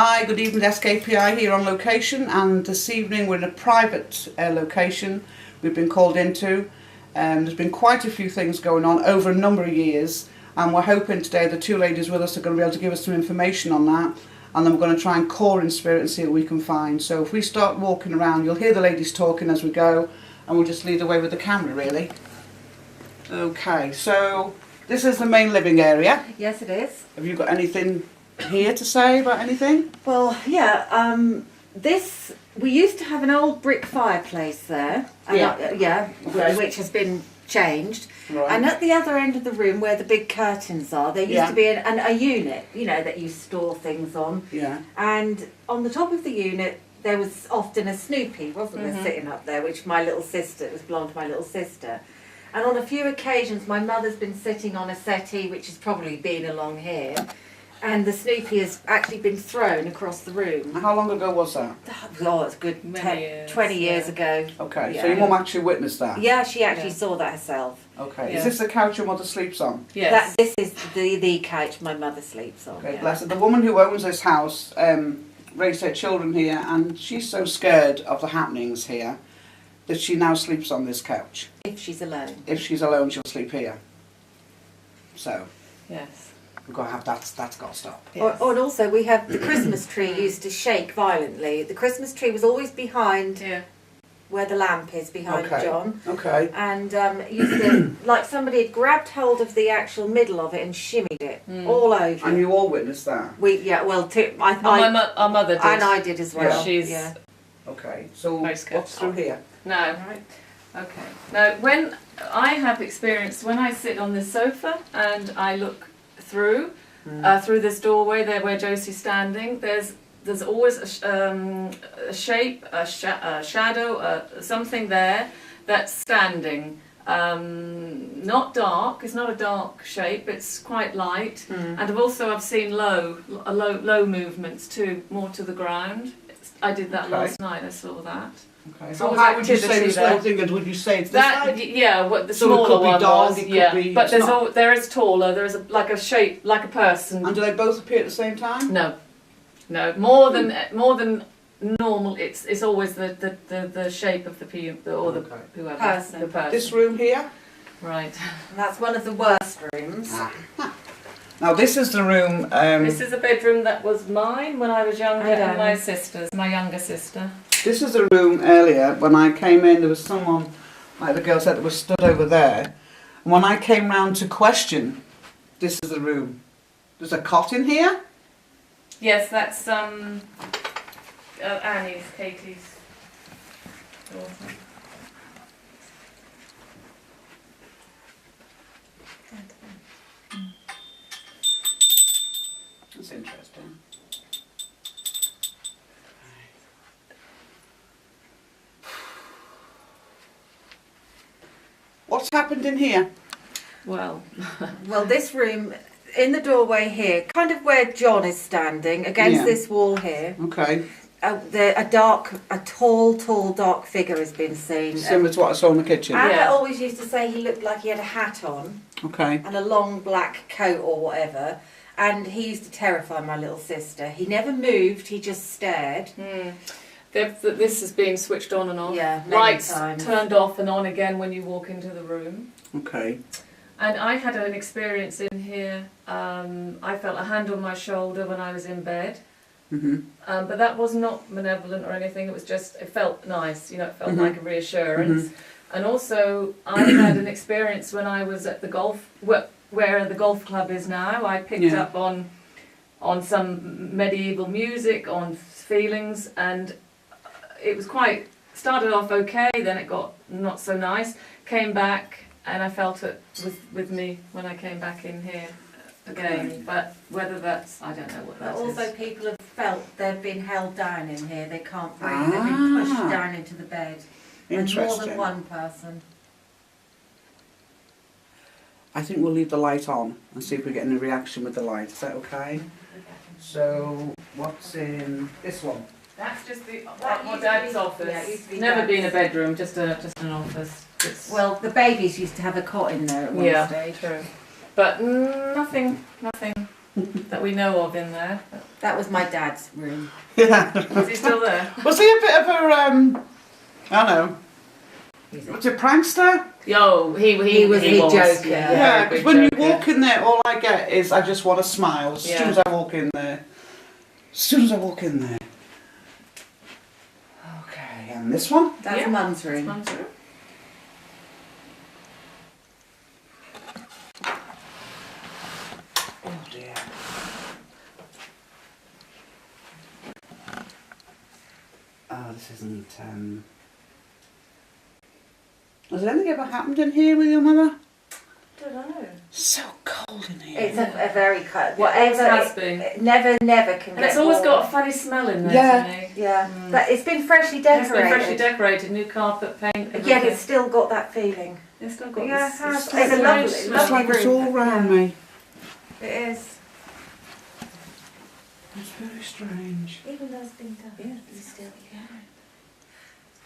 Hi, good evening, SKPI here on location, and this evening we're in a private location we've been called into. There's been quite a few things going on over a number of years, and we're hoping today the two ladies with us are going to be able to give us some information on that, and then we're going to try and call in spirit and see what we can find. So if we start walking around, you'll hear the ladies talking as we go, and we'll just lead the way with the camera really. Okay, so this is the main living area. Yes, it is. Have you got anything here to say about anything? Well, yeah, we used to have an old brick fireplace there, and Okay. which has been changed. Right. And at the other end of the room where the big curtains are, there used to be a unit, you know, that you store things on. Yeah. And on the top of the unit, there was often a Snoopy, wasn't there, sitting up there, which my little sister, it was belonged to my little sister. And on a few occasions, my mother's been sitting on a settee, which has probably been along here. And the Snoopy has actually been thrown across the room. How long ago was that? Oh, it's good 20 years ago. Okay, Yeah. so your mum actually witnessed that? Yeah, she actually saw that herself. Okay, Yeah. is this the couch your mother sleeps on? Yes. This is the couch my mother sleeps on. Okay, yeah. bless her. The woman who owns this house raised her children here, and she's so scared of the happenings here that she now sleeps on this couch. If she's alone. If she's alone, she'll sleep here. So, Yes. we've got to have that's got to stop. Yes. And also we have the Christmas tree used to shake violently. The Christmas tree was always behind Yeah. where the lamp is behind Okay. John. Okay. And used to, like somebody had grabbed hold of the actual middle of it and shimmied it all over. And you all witnessed that? Our mother did. And I did as well. Yeah. She's yeah. Okay, so Very scared. what's through here? No. Right. Okay. Now, when I have experienced, when I sit on this sofa and I look through this doorway there where Josie's standing, there's always a shape, a shadow, something there that's standing. Not dark. It's not a dark shape. It's quite light. And I've seen low movements too, more to the ground. I did that last night. I saw that. Okay. It's So always how would you say activity this there. little thing, and would you say it's this That side? yeah, what the So it smaller could be one dog, was, it could yeah. be- But it's there's not- there is taller. There is like a shape, like a person. And do they both appear at the same time? No, more than normal. It's always the shape of the Okay. whoever Person. the person. This room here? Right. And that's one of the worst rooms. Now this is the room. This is a bedroom that was mine when I was younger, And and my sister's, my younger sister. This is the room earlier when I came in. There was someone, like the girl said, that was stood over there. And when I came round to question, this is the room. There's a cot in here. Yes, that's Annie's, Katie's daughter. That's interesting. What's happened in here? Well, Well, this room, in the doorway here, kind of where John is standing, against Yeah. this wall here, Okay, a tall, dark figure has been seen. similar to what I saw in the kitchen. Anna Yeah. always used to say he looked like he had a hat on Okay. and a long black coat or whatever. And he used to terrify my little sister. He never moved, he just stared. this has been switched on and off. Yeah, many Lights times. turned off and on again when you walk into the room. Okay. And I had an experience in here. I felt a hand on my shoulder when I was in bed. But that was not malevolent or anything. It was just, it felt nice, you know, it felt like a reassurance. And also, I had an experience when I was at the golf, where the golf club is now. I picked up on some medieval music, on feelings, and it was started off okay, then it got not so nice. Came back, and I felt it with me when I came back in here again. But whether that's, I don't know what that But is. also people have felt they've been held down in here. They can't breathe. They've been pushed down into the bed. With more Interesting. than one person. I think we'll leave the light on and see if we get any reaction with the light. Is that okay? So, what's in this one? That's just the That my used to dad's be- office. yeah, it used to be Never Dad's. been a bedroom, just an office. It's, Well, the babies used to have a cot in there at one yeah, stage. true. But nothing that we know of in there. That was my dad's room. Yeah. Is he still there? Was he a bit of a, I don't know, was it prankster? Yo, he was. joker. Yeah, because big when you joker. walk in there, all I get is I just want to smile as soon as I walk in there. As soon as I walk in there. Okay, and this one? That's Mum's room. Mum's room. Oh dear. Oh, this isn't, has anything ever happened in here with your mother? I don't know. So cold in here. It's a very cold. Whatever Whatever. it has been. It never can And get it's always warm. got a funny smell in there Yeah. to me. Yeah, but it's been freshly It's decorated. been freshly decorated, new carpet, paint, everything. Yet it's still got that feeling. It's still got Yeah, this. it has. It's It's a strange lovely- smell. It's like it's all round me. It is. It's very strange. Even though it's been done. Yeah. It's still.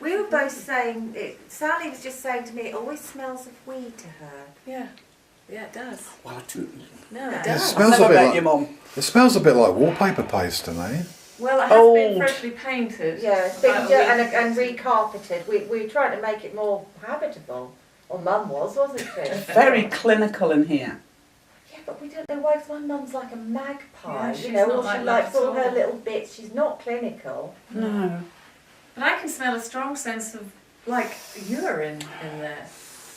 We were both saying, Sally was just saying to me, it always smells of weed to her. Yeah. Yeah, it does. Well, I didn't. No, it It It does. smells I've never a bit met like your mum. it smells a bit like wallpaper paste to me. Well, it has Old. been freshly painted. Yeah, it's been About a done week. and recarpeted. We were trying to make it more habitable. Or Mum was, wasn't she? Very clinical in here. Yeah, but we don't know why, 'cause my mum's like a magpie. Yeah, she's you know, not all like she that likes at all her all. little bits. She's not clinical. No. But I can smell a strong sense of, like, urine in there.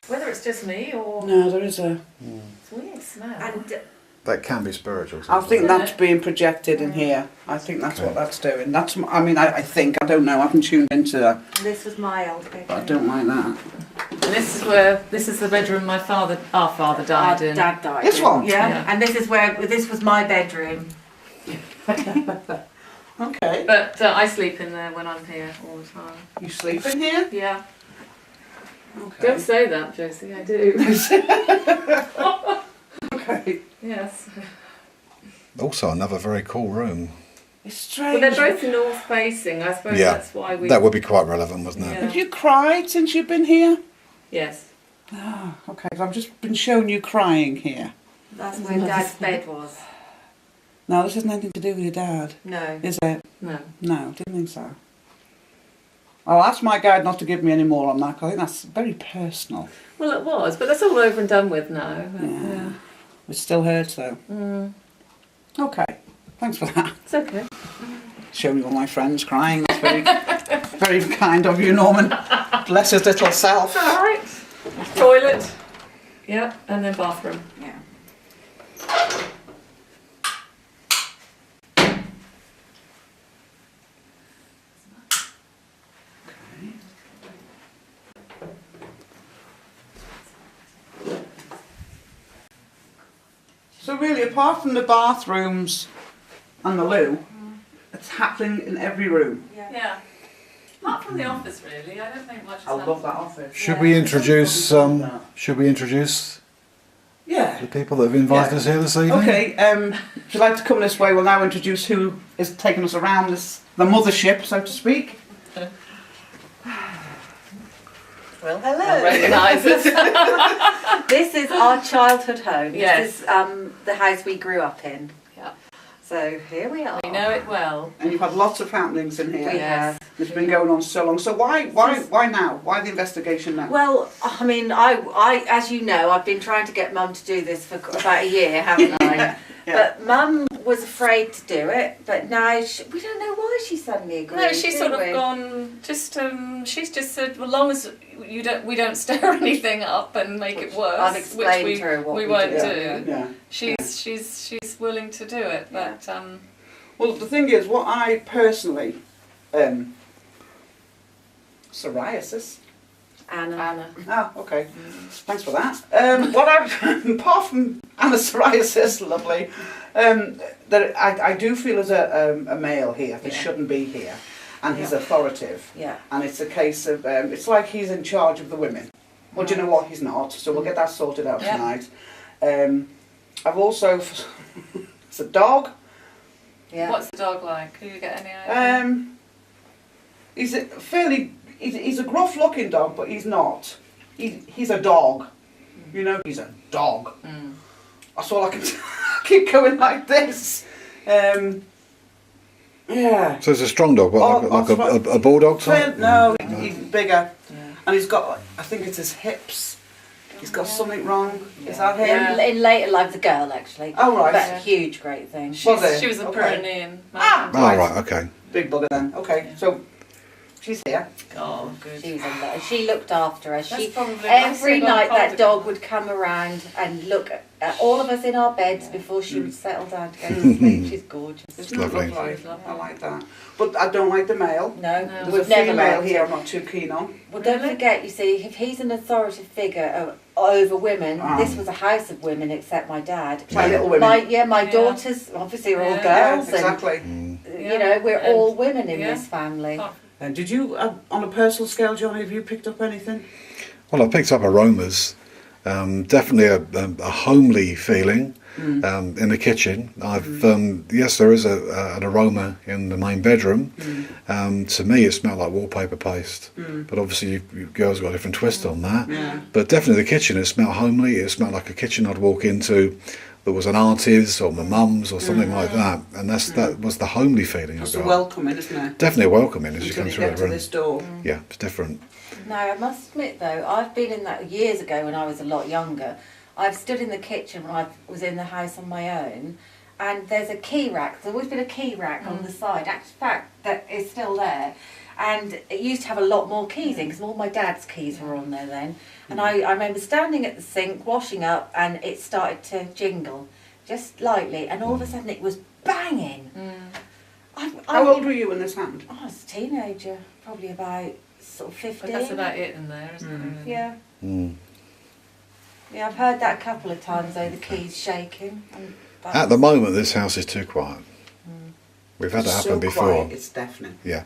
Whether it's just me or... No, there is a. It's a weird smell. And That can be spiritual. I think Yeah. that's being projected in here. I think that's what that's doing. That's. I mean, I think. I don't know. I haven't tuned into that. this was my old bedroom. But I don't like that. And this is the bedroom our father died in. Dad died. This in. one? Yeah. Yeah. And this was my bedroom. Okay. But I sleep in there when I'm here all the time. You sleep in here? Yeah. Okay. Don't say that, Josie, I do. Okay. Yes. Also, another very cool room. It's But strange. they're both north facing, I suppose Yeah, that's why we... That would be quite relevant, wouldn't it? Yeah. Have you cried since you've been here? Yes. Ah, okay. So I've just been shown you crying here. That's where Dad's bed was. No, this has nothing to do with your dad, No. is it? No. No, didn't think so. I'll ask my guide not to give me any more on that, 'cause I think that's very personal. Well, it was, but that's all over and done with now. But, Yeah. It still hurts though. Mm, Okay, thanks for that. it's okay. Showing all my friends crying. That's very, very kind of you, Norman. Bless his little self. It's all right. Toilet. Yeah, and then bathroom. Yeah. So really, apart from the bathrooms and the loo, it's happening in every room. Yeah. Apart from the office, really, I don't think much. I love that office. Should we introduce? Should we introduce Yeah. the people that have invited Yeah. us here this evening? Okay, if you'd like to come this way, we'll now introduce who is taking us around the mothership, so to speak. Well, I hello. recognise it. This is our childhood home. Yes. This is the house we grew up in. Yeah. So here we are. We know it well. And you've had lots of happenings in here. We have. It's been going on so long. So why now? Why the investigation now? Well, I mean, I, as you know, I've been trying to get Mum to do this for about a year, haven't I? Yeah. But Mum was afraid to do it, but now we don't know why she suddenly agreed. No, she's do sort of we? gone. She's just said, well, long as we don't stir anything up and make it worse, I've explained which to her what we we won't do. do. Yeah. She's willing to do it, but Well, the thing is, what I personally, psoriasis. Anna. Ah, okay. Thanks for that. What I've, apart from Anna psoriasis, lovely, that I do feel as a male here that Yeah. shouldn't be here, and he's Yeah. authoritative, Yeah. and it's a case of it's like he's in charge of the women. Well, do you know what? He's not. So we'll get that sorted out Yeah. tonight. I've also it's a dog. Yeah. what's the dog like? Do you get any idea? He's a fairly. He's a gruff-looking dog, but he's not. He's a dog. You know, he's a dog. Mm. That's all I can keep going like this. Yeah. So it's a strong dog, what, like a bulldog type? No, he's bigger. Yeah. And he's got, I think it's his hips. He's got something wrong. Is that him? In later life, the girl actually. Oh, right. But Yeah. huge, great thing. Was it? She was a Okay. Pyrenean. Ah, Oh, right, okay. Big bugger then. Okay, so she's here. Oh, good. She was a lot. She looked after us. That's She probably every massive night that cardigan. dog would come around and look at all of us in our beds before she would settle down to go to sleep. She's gorgeous. Isn't that Lovely. lovely? I like that. But I don't like the male. No, No. There's a we've never female liked here it. I'm not too keen on. Well, don't Really? forget, you see, if he's an authoritative figure over women, this was a house of women except my dad. My little women. My Yeah. daughters obviously are all Yeah. girls, Exactly. and Yeah. you know we're And- all women in yeah. this family. Oh. And did you, on a personal scale, Johnny, have you picked up anything? Well, I picked up aromas. Definitely a homely feeling in the kitchen. Yes, there is an aroma in the main bedroom. To me, it smelled like wallpaper paste. But obviously, you girls got a different twist on that. Yeah. But definitely, the kitchen, it smelled homely. It smelled like a kitchen I'd walk into. There was an auntie's or my mum's or something like that, and that was the homely feeling I It's got. welcoming, isn't it? Definitely welcoming as you Until come you through get the to room. this door. Yeah, it's different. No, I must admit though, I've been in that years ago when I was a lot younger. I've stood in the kitchen when I was in the house on my own, and there's a key rack. There's always been a key rack on the side. In fact, that is still there. And it used to have a lot more keys in because all my dad's keys were on there then. And I remember standing at the sink, washing up, and it started to jingle, just lightly, and all of a sudden it was banging. How old were you when this happened? I was a teenager, probably about sort of 15. But that's about it in there, isn't it? really? Yeah. Mm. Yeah, I've heard that a couple of times though, the keys shaking. And At the moment, this house is too quiet. We've had it happen so before. Quiet, it's deafening. Yeah.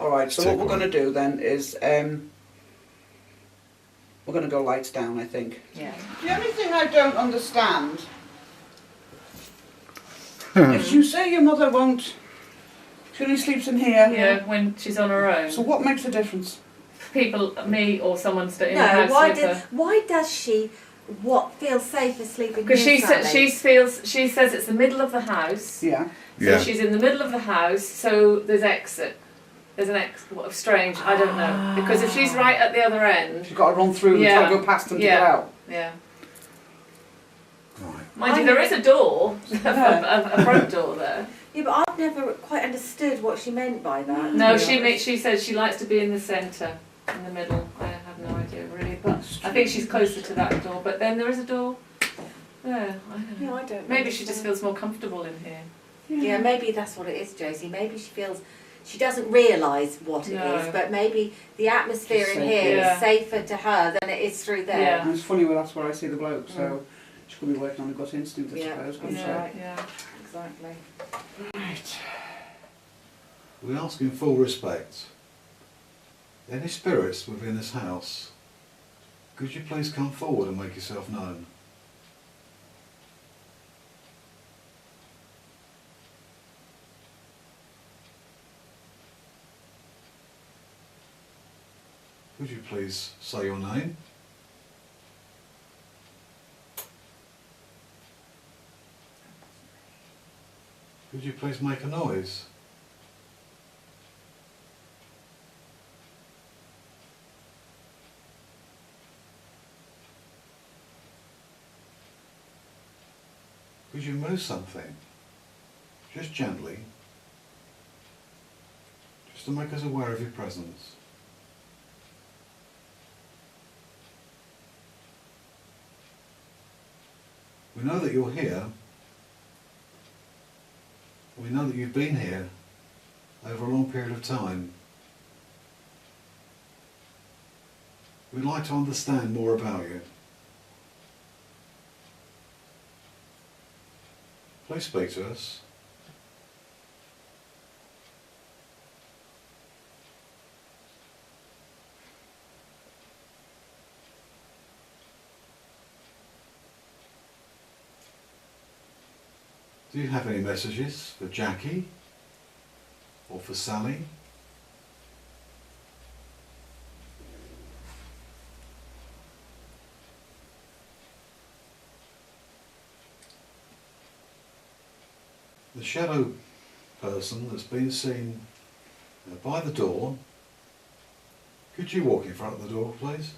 All right, so Too what we're quiet. going to do then is we're going to go lights down, I think. Yeah. The only thing I don't understand is you say your mother won't. She only sleeps in here. Yeah, when she's on her own. So what makes a difference? People, me or someone in the No, house with her. why does she feel safer sleeping Because here, Sally? she says it's the middle of the house. Yeah. So Yeah. she's in the middle of the house, so there's exit. There's an exit. What strange, I don't know. Because if she's right at the other end, She's got to run through and try Yeah. to go past them to Yeah. get out. yeah. Right. Mind you, there is a door, a front door there. Yeah, but I've never quite understood what she meant by that. No, to be honest. she says she likes to be in the centre, in the middle. I have no idea really, but I think she's closer to that door. But then there is a door there. I don't know. Yeah, I don't. Maybe she just understand. feels more comfortable in here. Yeah, maybe that's what it is, Josie. Maybe she feels she doesn't realise what it No. is, but maybe the atmosphere It's in safe. here Yeah. is safer to her than it is through there. Yeah. And it's funny, well, that's where I see the bloke, so she could be working on a gut instinct, I Yeah. suppose, couldn't That's she? right. Yeah. Exactly. Right. We ask in full respect, any spirits within this house, could you please come forward and make yourself known? Could you please say your name? Could you please make a noise? Could you move something? Just gently. Just to make us aware of your presence. We know that you're here. We know that you've been here over a long period of time. We'd like to understand more about you. Please speak to us. Do you have any messages for Jackie or for Sally? the shadow person that's been seen by the door, could you walk in front of the door, please?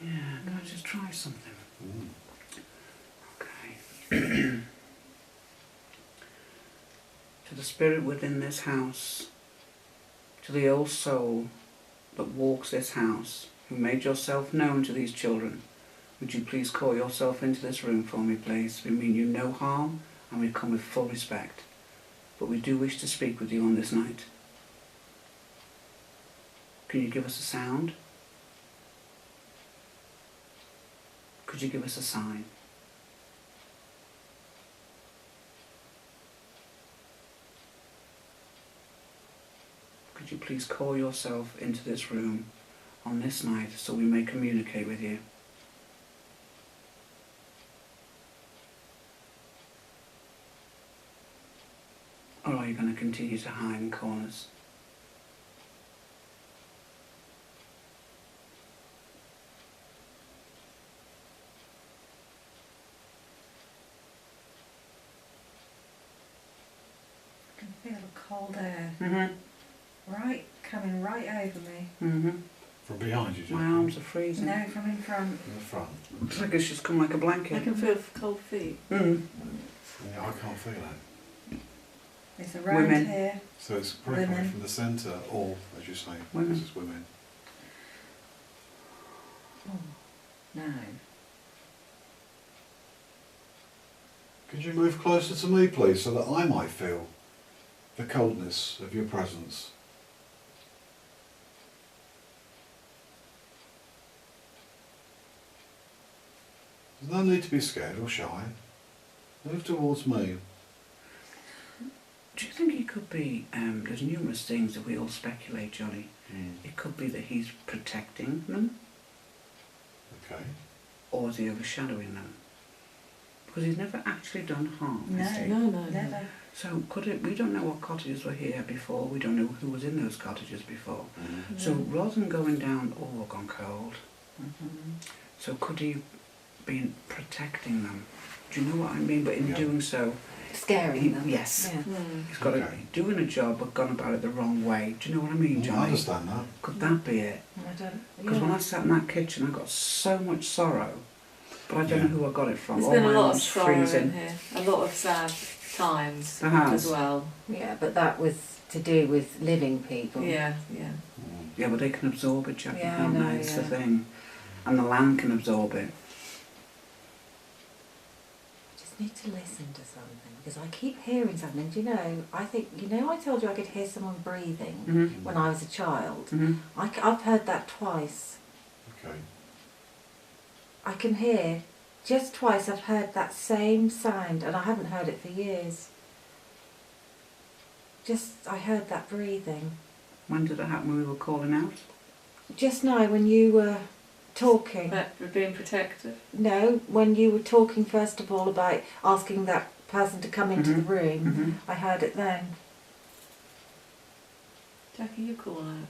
Yeah, can I just try something? Mm. Okay. To the spirit within this house, to the old soul that walks this house, who made yourself known to these children, would you please call yourself into this room for me, please? We mean you no harm and we come with full respect. But we do wish to speak with you on this night. Can you give us a sound? Could you give us a sign? Could you please call yourself into this room on this night so we may communicate with you? Or are you going to continue to hide in corners? I can feel a cold air coming right over me. From behind you, My arms are freezing. No, from in front. In the front. It's like it's just come like a blanket. I can feel cold feet. Mm. Yeah, I can't feel it. It's around Women. here. So it's probably coming Women. from the centre, or, as you say, Women. this is women. No. Could you move closer to me, please, so that I might feel the coldness of your presence? There's no need to be scared or shy. Move towards me. Do you think he could be, there's numerous things that we all speculate, Johnny. It could be that he's protecting them, Okay. or is he overshadowing them? Because he's never actually done harm, has he? No. Never. So could it, we don't know what cottages were here before, we don't know who was in those cottages before. Mm. So rather than going down, oh, we've gone cold. So could he be protecting them? Do you know what I mean? But in Yeah. doing so, Scaring them. yes, Yeah. he's got Okay. doing a job but gone about it the wrong way. Do you know what I mean, I Johnny? understand that. Could that be it? I don't. Because when I sat in that kitchen, I got so much sorrow, but I don't Yeah. know who I got it from. There's All been a my lot of arms sorrow freezing. in here. A lot of sad times There has. as well. Yeah, but that was to do with living people. Yeah. Yeah, but they can absorb it, Jackie, Yeah, I can't know, they? It's the yeah. thing. And the land can absorb it. Just need to listen to something because I keep hearing something. Do you know? I think I told you I could hear someone breathing Mm-hmm. when I was a child. Mm-hmm. I've heard that twice. Okay. I can hear just twice. I've heard that same sound, and I haven't heard it for years. I heard that breathing When did it happen when we were calling out? just now when you were talking. But we're being protected. No, when you were talking first of all about asking that person to come into the room, Mm-hmm. I heard it then. Jackie, you call out.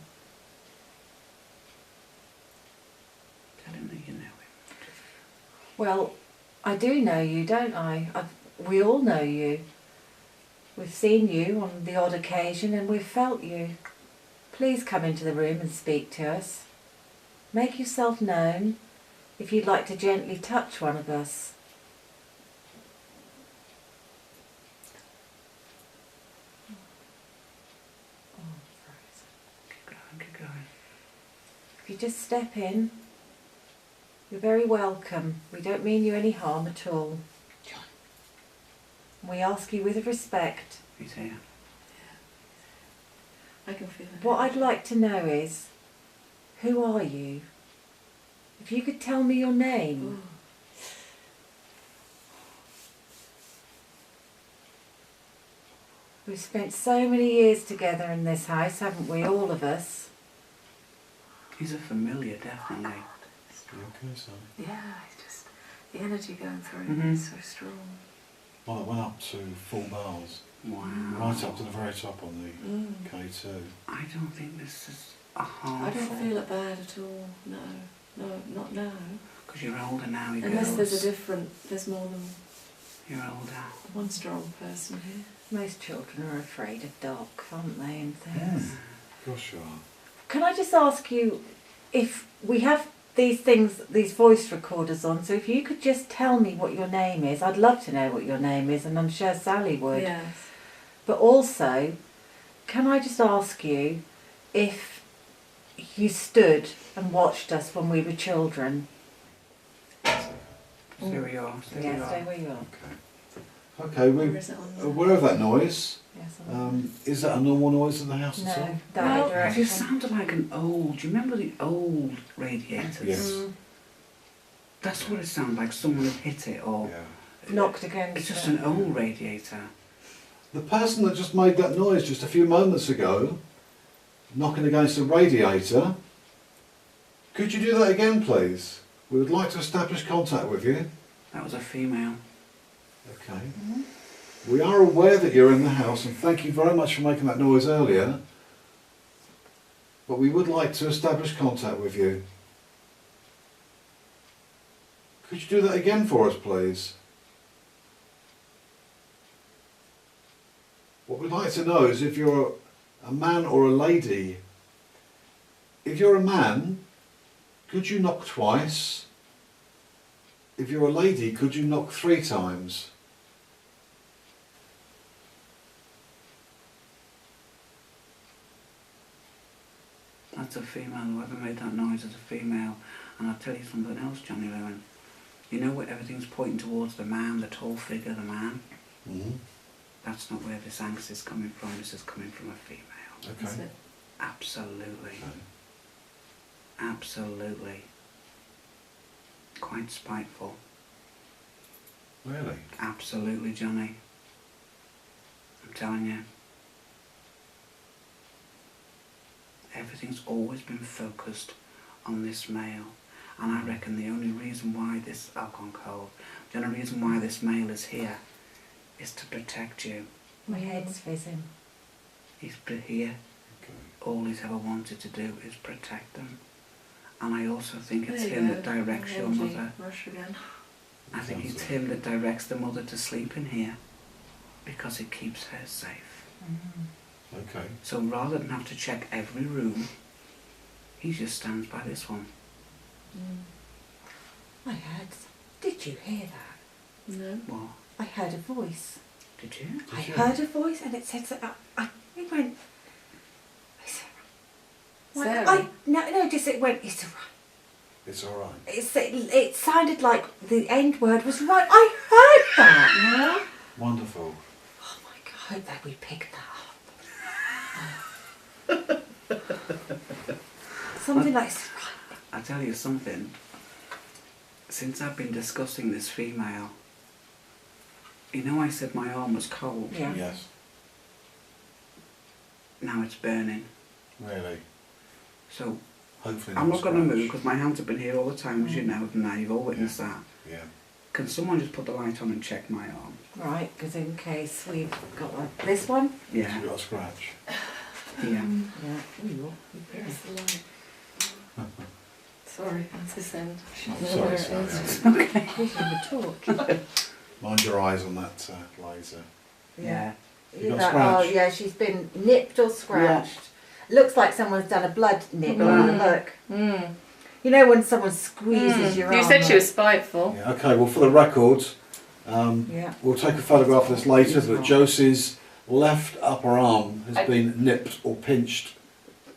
Tell him that you know him. Well, I do know you, don't I? We all know you. We've seen you on the odd occasion and we've felt you. Please come into the room and speak to us. Make yourself known if you'd like to gently touch one of us. Keep going, keep going. If you just step in, you're very welcome. We don't mean you any harm at all. John. We ask you with respect. He's here. I can feel it. What I'd like to know is, who are you? If you could tell me your name. We've spent so many years together in this house, haven't we, all of us? He's a familiar, definitely. You okay, son? Yeah, it's just the energy going through Mhm. is so strong. Well, it went up to 4 bars, Wow. right up to the very top on the K2. I don't think this is a I harmful. don't feel it bad at all. No, not now. Because you're older now, you Unless girls. there's more than You're older. one strong person here. Most children are afraid of dark, aren't they, and things. Of course you are. Can I just ask you if we have these things, these voice recorders on, so if you could just tell me what your name is. I'd love to know what your name is, and I'm sure Sally would. Yes. But also, can I just ask you if you stood and watched us when we were children? Stay where you are. Stay where you Yeah, stay are. where you are. Okay, Where we're is it on there? aware of that noise. Yes, I'm Is that a normal noise in the house at all? no, Well, that It direction. just sounded like an old. Do you remember the old radiators? Yes. That's what it sounded like. Someone had hit it, or Yeah. Knocked against it's just it. an old radiator. The person that just made that noise just a few moments ago, knocking against a radiator, could you do that again, please? We would like to establish contact with you. That was a female. Okay. We are aware that you're in the house, and thank you very much for making that noise earlier. But we would like to establish contact with you. Could you do that again for us, please? What we'd like to know is if you're a man or a lady. If you're a man, could you knock twice? If you're a lady, could you knock 3 times? That's a female. Whoever made that noise is a female. And I'll tell you something else, Johnny Rowan. You know where everything's pointing towards the man, the tall figure, the man? Mm-hmm. That's not where this angst is coming from. This is coming from a female. Is Okay. it? Absolutely. Okay. Absolutely. Quite spiteful. Really? Absolutely, Johnny. I'm telling you. Everything's always been focused on this male. And I reckon the only reason why this, I've gone cold, the only reason why this male is here is to protect you. My head's fizzing. He's here. Okay. All he's ever wanted to do is protect them. And I also think it's There you him go. that directs your Energy mother. rush again. I think it's him that directs the mother to sleep in here because it keeps her safe. Okay. So rather than have to check every room, he just stands by this one. I heard. Did you hear that? No. What? I heard a voice. Did you? I you? heard a voice, and it said that. It went. Sarah. No, just it went. It's alright. It's all right. It sounded like the end word was right. I heard that. Wonderful. Oh my god! I hope that we picked that up. Something like it's right. I tell you something. Since I've been discussing this female, you know I said my arm was cold. Yeah. Yes. Now it's burning. Really. So Hopefully. I'm not going to scratch. move because my hands have been here all the time, as you know, and now you've all witnessed that. Yeah. Can someone just put the light on and check my arm? Right, because in case we've got this one. Yeah. You got a scratch. Yeah. Yeah. Ooh, Where's the light? Sorry, that's this end. I'm No, sorry, there it Sally. is. Okay. who's on the torch? Mind your eyes on that laser. Yeah. You got a Oh scratch? yeah, she's been nipped or scratched. Looks like someone's done a blood nip. Look. Mm. You know when someone squeezes your arm. You said she was up? spiteful. Yeah. Okay. Well, for the record, Yeah. we'll take a photograph of this later. Yes, But ma'am. Josie's left upper arm has I- been nipped or pinched.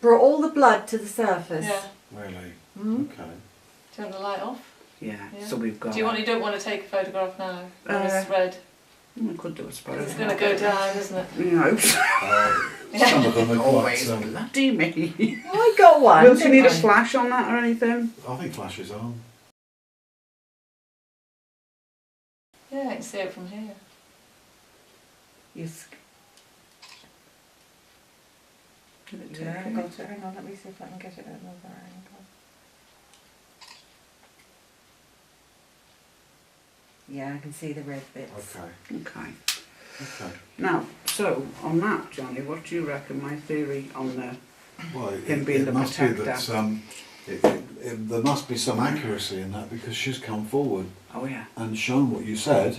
Brought all the blood to the surface. Yeah. Really. Mm. Okay. Do you want the light off? Yeah. Yeah. So we've got. Do you don't want to take a photograph now? When it's red. We could do a spot. It's going to go down, isn't it? You know. Some of them are Always quite. bloody me. I got one. Will she need a didn't I? flash on that or anything? I think flashes on. Yeah, I can see it from here. You Yeah, I got it. Hang on, let me see if I can get it at another angle. Yeah, I can see the red bits. Okay. Okay. Okay. Now, so on that, Johnny, what do you reckon my theory on the Well, him being the must protector? be that there must be some accuracy in that, because she's come forward Oh yeah. and shown what you said.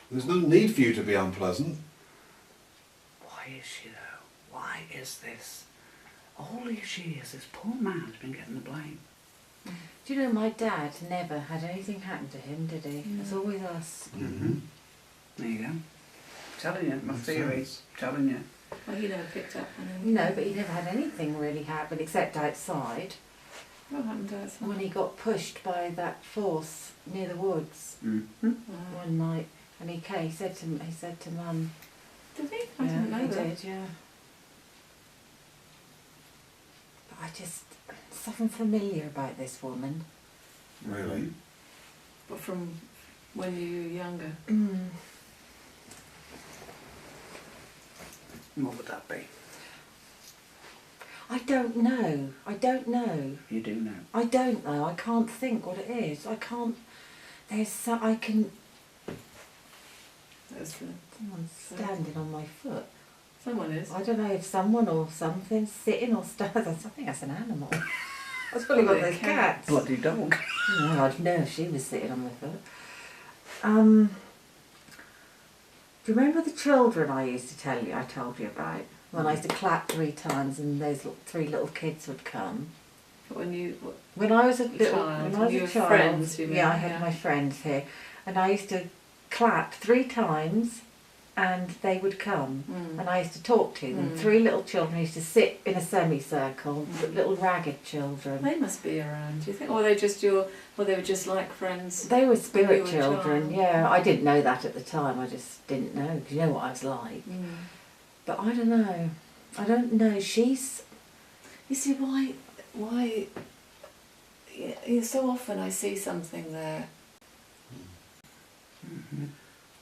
There's no need for you to be unpleasant. Why is she though? Why is this? All these years, this poor man's been getting the blame. Do you know my dad never had anything happen to him, did he? It was always us. Mm-hmm. There you go. Telling you, my Makes theory. sense. Telling you. Well, he never picked up on anything. No, but he never had anything really happen except outside What happened to us? when he got pushed by that force near the woods Mm-hmm. one night. And he came. He said to Mum. Did he? I Yeah, didn't know he that. did. Yeah. But I just something familiar about this woman. Really? But from when you were younger. Mm. What would that be? I don't know. I don't know. You do know. I don't know. I can't think what it is. I can't. There's so I can. That's the, Someone's standing on my foot. someone is. I don't know if someone or something sitting or standing. I think that's an animal. That's probably one of those cats. Bloody dog. No, I'd know if she was sitting on my foot. Do you remember the children I used to tell you? I told you about when I used to clap 3 times and those 3 little kids would come. When you, what, When I was a little, child, when I was you a were child, friends, you mean, yeah, I had yeah. my friends here, and I used to clap 3 times, and they would come, and I used to talk to them. 3 little children used to sit in a semicircle, little ragged children. they must be around, do you think? Or they just your, or they were just like friends? They were When you spirit were a children, child. yeah. I didn't know that at the time. I just didn't know, because you know what I was like. But I don't know. I don't know. She's. You see, why, yeah, so often I see something there.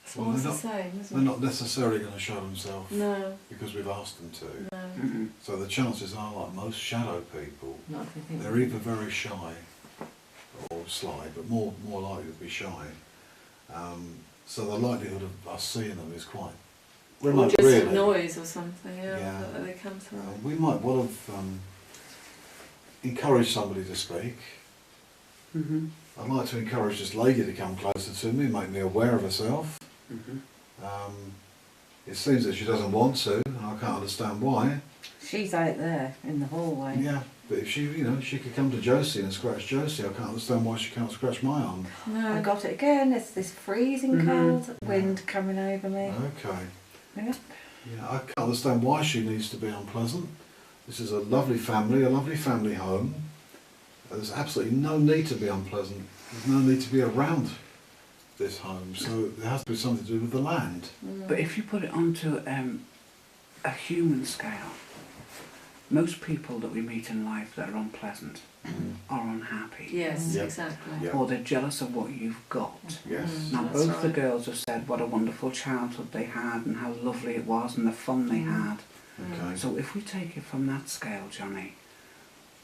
It's Well, always they're the same, isn't They're it? not necessarily going to show themselves No, because we've asked them to. no. Mm-hmm. So the chances are, like most shadow people, Not if I think. they're either very shy or sly, but more likely to be shy. So the likelihood of us seeing them is quite Or remote, just really. noise or something, yeah, Yeah. that they come through. We might well have encouraged somebody to speak. Mm-hmm. I'd like to encourage this lady to come closer to me, make me aware of herself. Mm-hmm. It seems that she doesn't want to, and I can't understand why. She's out there in the hallway. Yeah, but if she, she could come to Josie and scratch Josie, I can't understand why she can't scratch my arm. No. I got it again. It's this freezing Mhm. cold wind coming over me. Okay. Yep. Yeah, I can't understand why she needs to be unpleasant. This is a lovely family home. There's absolutely no need to be unpleasant. There's no need to be around this home. So there has to be something to do with the land. But if you put it onto a human scale, most people that we meet in life that are unpleasant are unhappy. Yes, Yep. exactly. Yeah. Or they're jealous of what you've got. Yes. Now That's both the right. girls have said what a wonderful childhood they had and how lovely it was and the fun they had. Okay. So if we take it from that scale, Johnny,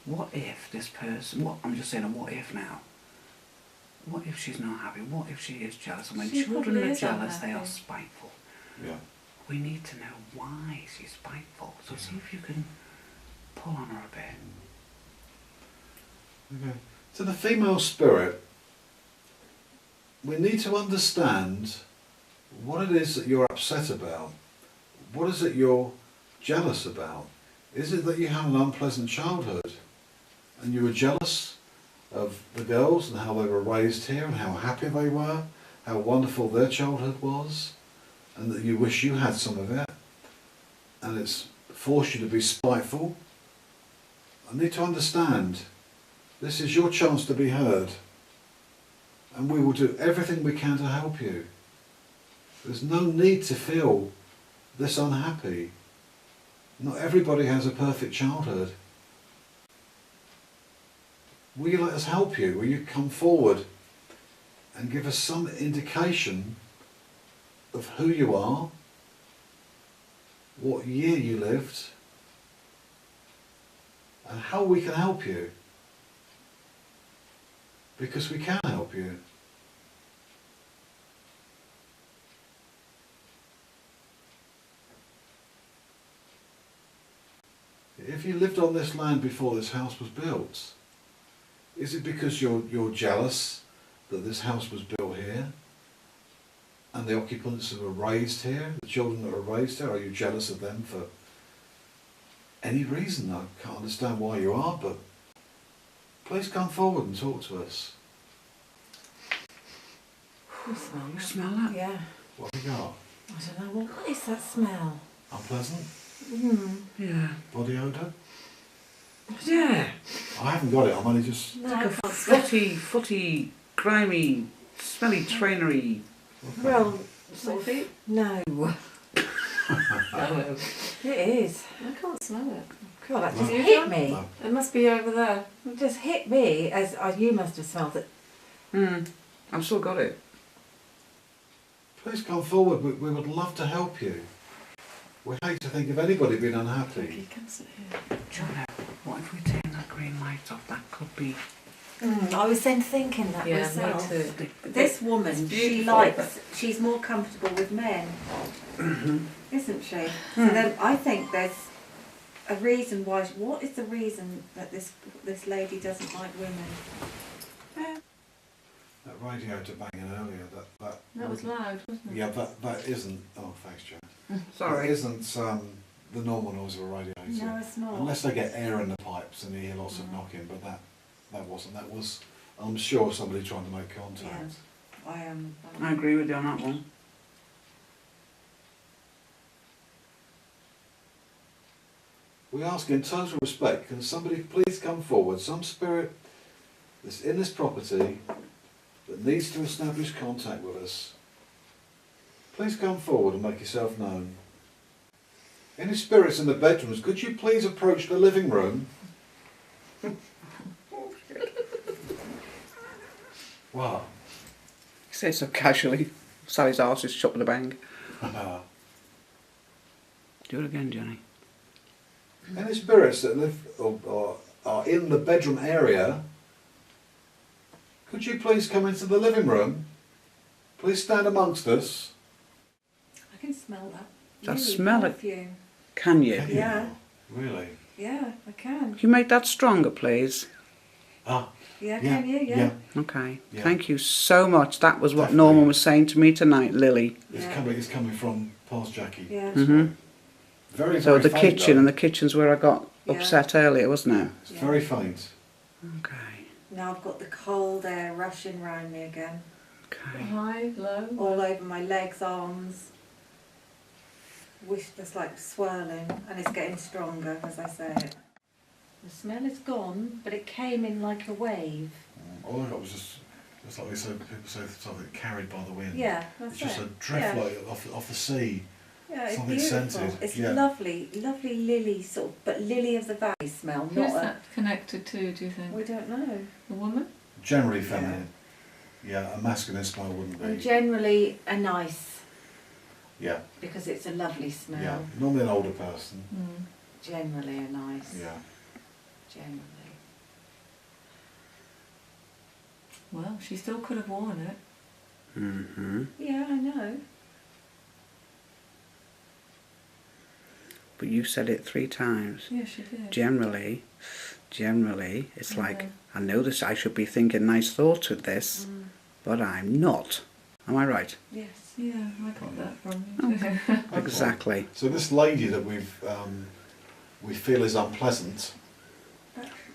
what if this person, I'm just saying a what if now, what if she's not happy, what if she is jealous? And when She children probably are is jealous, they are unhappy. spiteful. Yeah. We need to know why she's spiteful. So see if you can pull on her a bit. Okay. So the female spirit, we need to understand what it is that you're upset about. What is it you're jealous about? Is it that you had an unpleasant childhood and you were jealous of the girls and how they were raised here and how happy they were, how wonderful their childhood was, and that you wish you had some of it, and it's forced you to be spiteful? I need to understand. This is your chance to be heard, and we will do everything we can to help you. There's no need to feel this unhappy. Not everybody has a perfect childhood. Will you let us help you? Will you come forward and give us some indication of who you are, what year you lived, and how we can help you? Because we can help you. if you lived on this land before this house was built, is it because you're jealous that this house was built here? And the occupants that were raised here, the children that were raised here, are you jealous of them for any reason? I can't understand why you are, but please come forward and talk to us. You smell You that? smell that? Yeah. What have you got? I don't know. What is that smell? Unpleasant? Yeah. Body odour? Yeah. I haven't got it, I'm only just... No, Like I a can't smell. footy, grimy, smelly trainery. Well, Sort of feet? no. No. It is. I can't smell it. God, that No. just You hit don't? me. No. It must be over there. It just hit me as you must have smelled it. I've still got it. Please come forward, we would love to help you. We hate to think of anybody being unhappy. Come sit here. Jono, what if we turn that green light off? That could be... I was then thinking that Yeah, myself. me too. But this woman, It's she beautiful, likes, she's more comfortable with men, isn't she? So then I think there's a reason why. What is the reason that this lady doesn't like women? That radiator banging earlier, that That was loud, wasn't it? yeah, that isn't. Oh, thanks, Joe. Sorry. That isn't the normal noise of a radiator. No, it's not. Unless they get air in the pipes and you hear lots of knocking, but that wasn't. That was, I'm sure, somebody trying to make contact. I I agree with you on that one. We ask in total respect, can somebody please come forward, some spirit that's in this property that needs to establish contact with us. Please come forward and make yourself known. Any spirits in the bedrooms, could you please approach the living room? Wow. You say so casually. Sally's arse is shut with a bang. Do it again, Johnny. Any spirits that live or are in the bedroom area, could you please come into the living room? Please stand amongst us. I can smell that. I Really, smell it. perfume. Can you? Can you Yeah. now? Really? Yeah, I can. Can you make that stronger, please? Ah, Yeah, yeah, can you? Yeah. Okay. Yeah. Thank you so much. That was what Definitely. Norman was saying to me tonight, Lily. It's Yeah. coming from past Jackie. Yeah. Mhm. Very, So very the faint, kitchen, though. and the kitchen's where I got Yeah. upset earlier, wasn't it? It's Yeah. very faint. Okay. Now I've got the cold air rushing round me again. Okay. High, low. All over my legs, arms. Wish that's like swirling, and it's getting stronger as I say it. The smell is gone, but it came in like a wave. All I got was just like people say something carried by the wind. Yeah, that's It's just it. a drift Yeah. like off the sea. Yeah, it's something beautiful. scented, It's yeah. lovely, lovely lily sort of, but lily of the valley smell, Who's not a. that connected to, do you think? We don't know. The woman? Generally feminine. Yeah, a masculine smell wouldn't And be. generally a nice, Yeah, because it's a lovely smell. yeah. Normally an older person. Mm. Generally a nice. Yeah. Generally. Well, she still could have worn it. Mm-hmm. Yeah, I know. But you said it 3 times. Yeah, she did. Generally, it's like, Yeah. I know this, I should be thinking nice thoughts with this, but I'm not. Am I right? Yes. Yeah, I got that from you too. Okay. Exactly. So this lady that we feel is unpleasant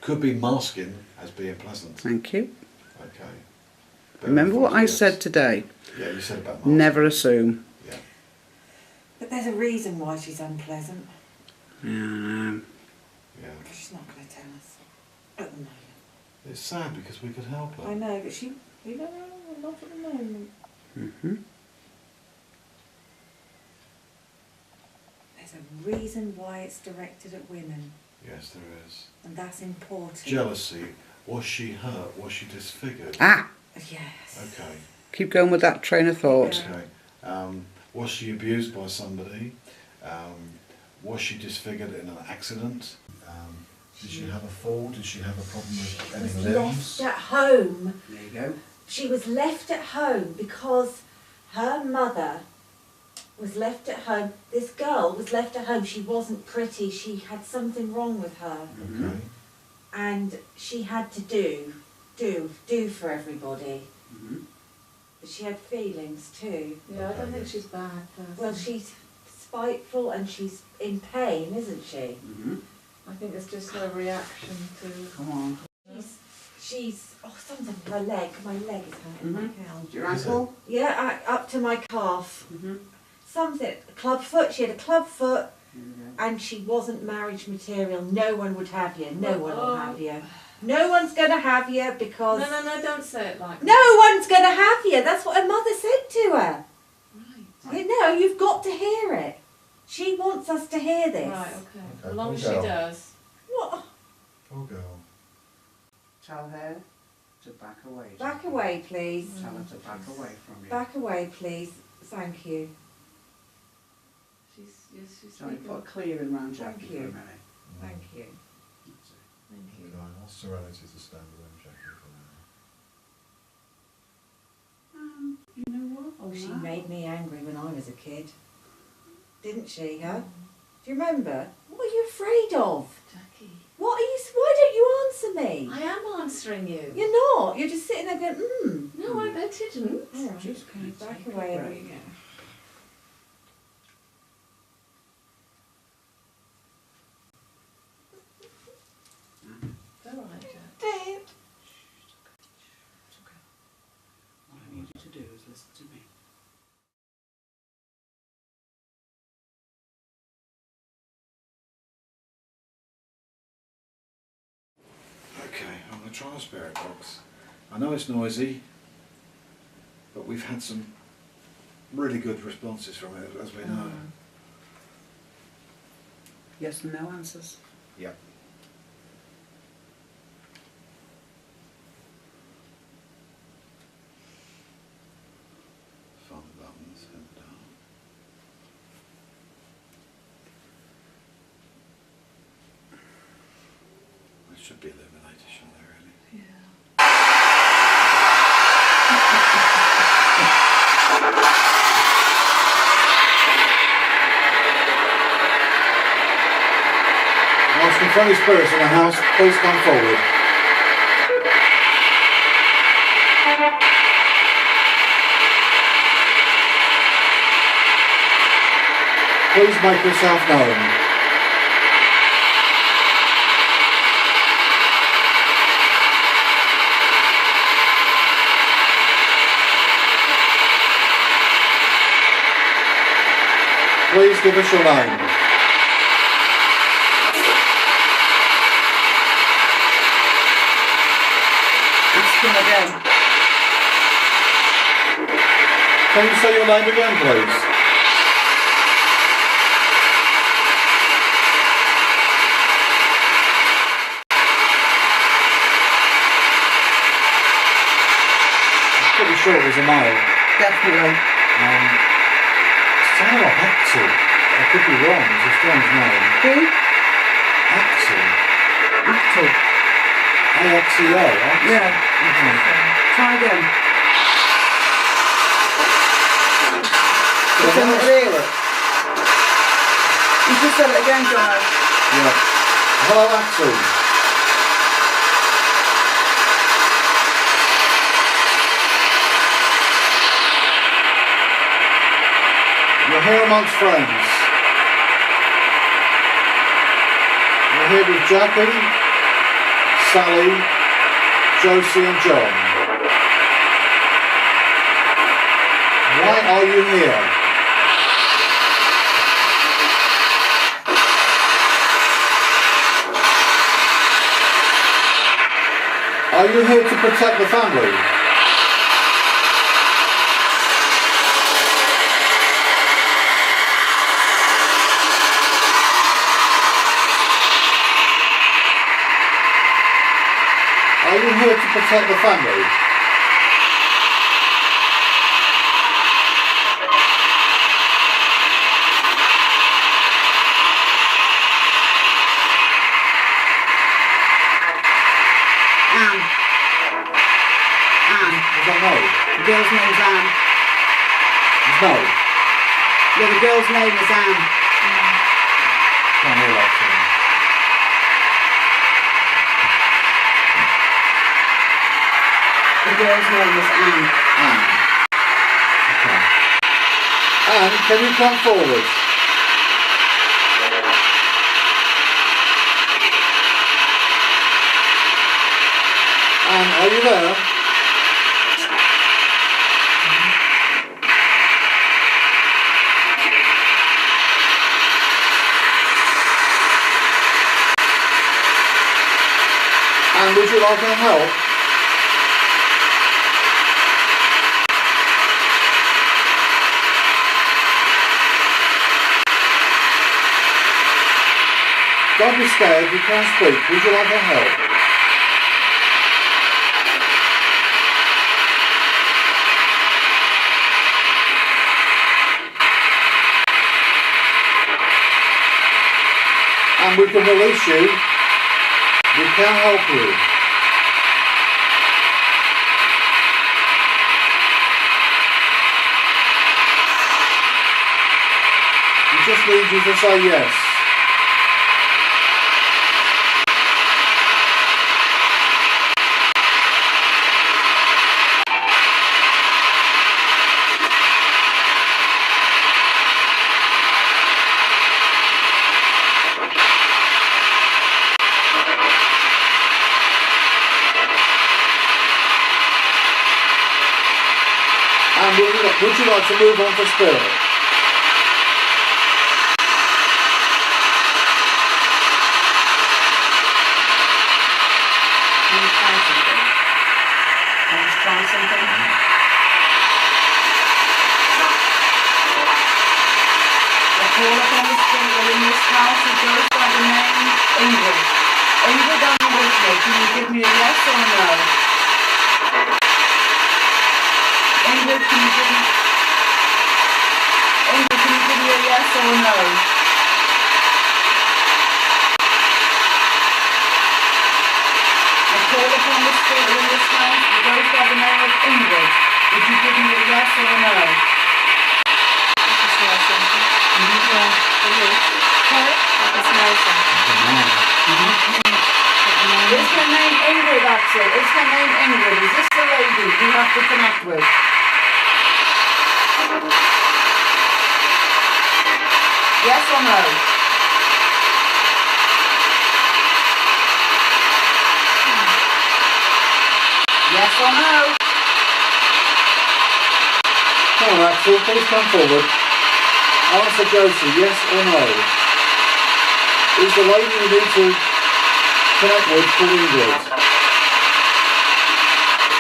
could be masking as being pleasant. Thank you. Okay. But Remember what I yes. said today? Yeah, you said about masking. Never assume. Yeah. But there's a reason why she's unpleasant. Yeah. Yeah. Because she's not going to tell us at the moment. It's sad because we could help her. I know, but we don't know, not at the moment. Mm-hmm. There's a reason why it's directed at women, Yes, there is. and that's important. Jealousy. Was she hurt? Was she disfigured? Ah! Yes. Okay. Keep going with that train of thought. Yeah. Okay. Was she abused by somebody? Was she disfigured in an accident? Did she have a fall? Did she have a problem with She any was limbs? left at home. There you go. She was left at home because her mother was left at home. This girl was left at home. She wasn't pretty. She had something wrong with her. Okay. And she had to do for everybody. But she had feelings too. Yeah, I don't think she's bad. Person. Well, she's spiteful and she's in pain, isn't she? I think it's just her reaction to. Come on. She's something. Her leg. My leg is hurting. Your ankle? Yeah, up to my calf. Something. Club foot. She had a club foot, and she wasn't marriage material. No one would have you. No one will have you. No one's going to have you because. No, don't say it like that. No one's going to have you. That's what her mother said to her. Right. You know, you've got to hear it. She wants us to hear this. Right, okay. Okay, As long as she poor girl. does. What? Poor girl. Tell her to back away. Back away, please. Tell her to back away from you. Back away, please. Thank you. She's Sorry, speaking. put a clearing round Thank Jackie for you. a minute. Thank you. That's it. Thank you. Okay, I'll serenity to stand around Jackie for now. You know what? Oh, she made me angry when I was a kid. Didn't she, huh? Do you remember? What are you afraid of? Jackie. What are you? Why don't you answer me? I am answering you. You're not. You're just sitting there going, No, I bet you didn't. All right, Just gonna back take a away. break. It's all right, Jack. Dave. It's okay. What I need you to do is listen to me. Okay, I'm going to try a spirit box. I know it's noisy, but we've had some really good responses from it, as we know. Yes and no answers. Yep. Fun buttons and there should be illuminated, shouldn't there, really? Yeah. Asking for any spirits in the house, please come forward. Please make yourself known. Please give us your name. Ask him again. Can you say your name again, please? I'm pretty sure it was a male. Definitely. Sounded like Axel. I could be wrong, it's a strange name. Who? Axel. Axel. A-X-E-L, Axel. Yeah. Try again. Did I Send not it spell in. it? You just said it again, John. Yeah. Hello, Axel. You're here amongst friends. You're here with Jackie, Sally, Josie and John. Why are you here? Are you here to protect the family? Are you here to protect the family? Anne. Anne. I don't know. The girl's name's Anne. No. Yeah, the girl's name is Anne. Can't hear that thing. The girl's name is Anne. Anne. Okay. Anne, can you come forward? Anne, are you there? Anne, would you like our help? Don't be scared, you can't speak. Would you like our help? And we can release you. We can help you. We just need you to say yes. And would you like to move on to spirit? Can you try something? Can you try something? I call upon the spirit in this house who goes by the name Ingrid. Ingrid, are you with me? Can you give me a yes or a no? Ingrid, can you give me... Ingrid, can you give me a yes or a no? I call upon the spirit in this house who goes by the name of Ingrid. Would you give me a yes or a no? I can smell something. Yeah. Sorry? I can smell something. Is her name Ingrid actually? Is her name Ingrid? Is this the lady you have to connect with? Yes or no? Yes or no? Come on, Axel, please come forward. Answer Josie, yes or no. Is the lady you need to connect with called Ingrid?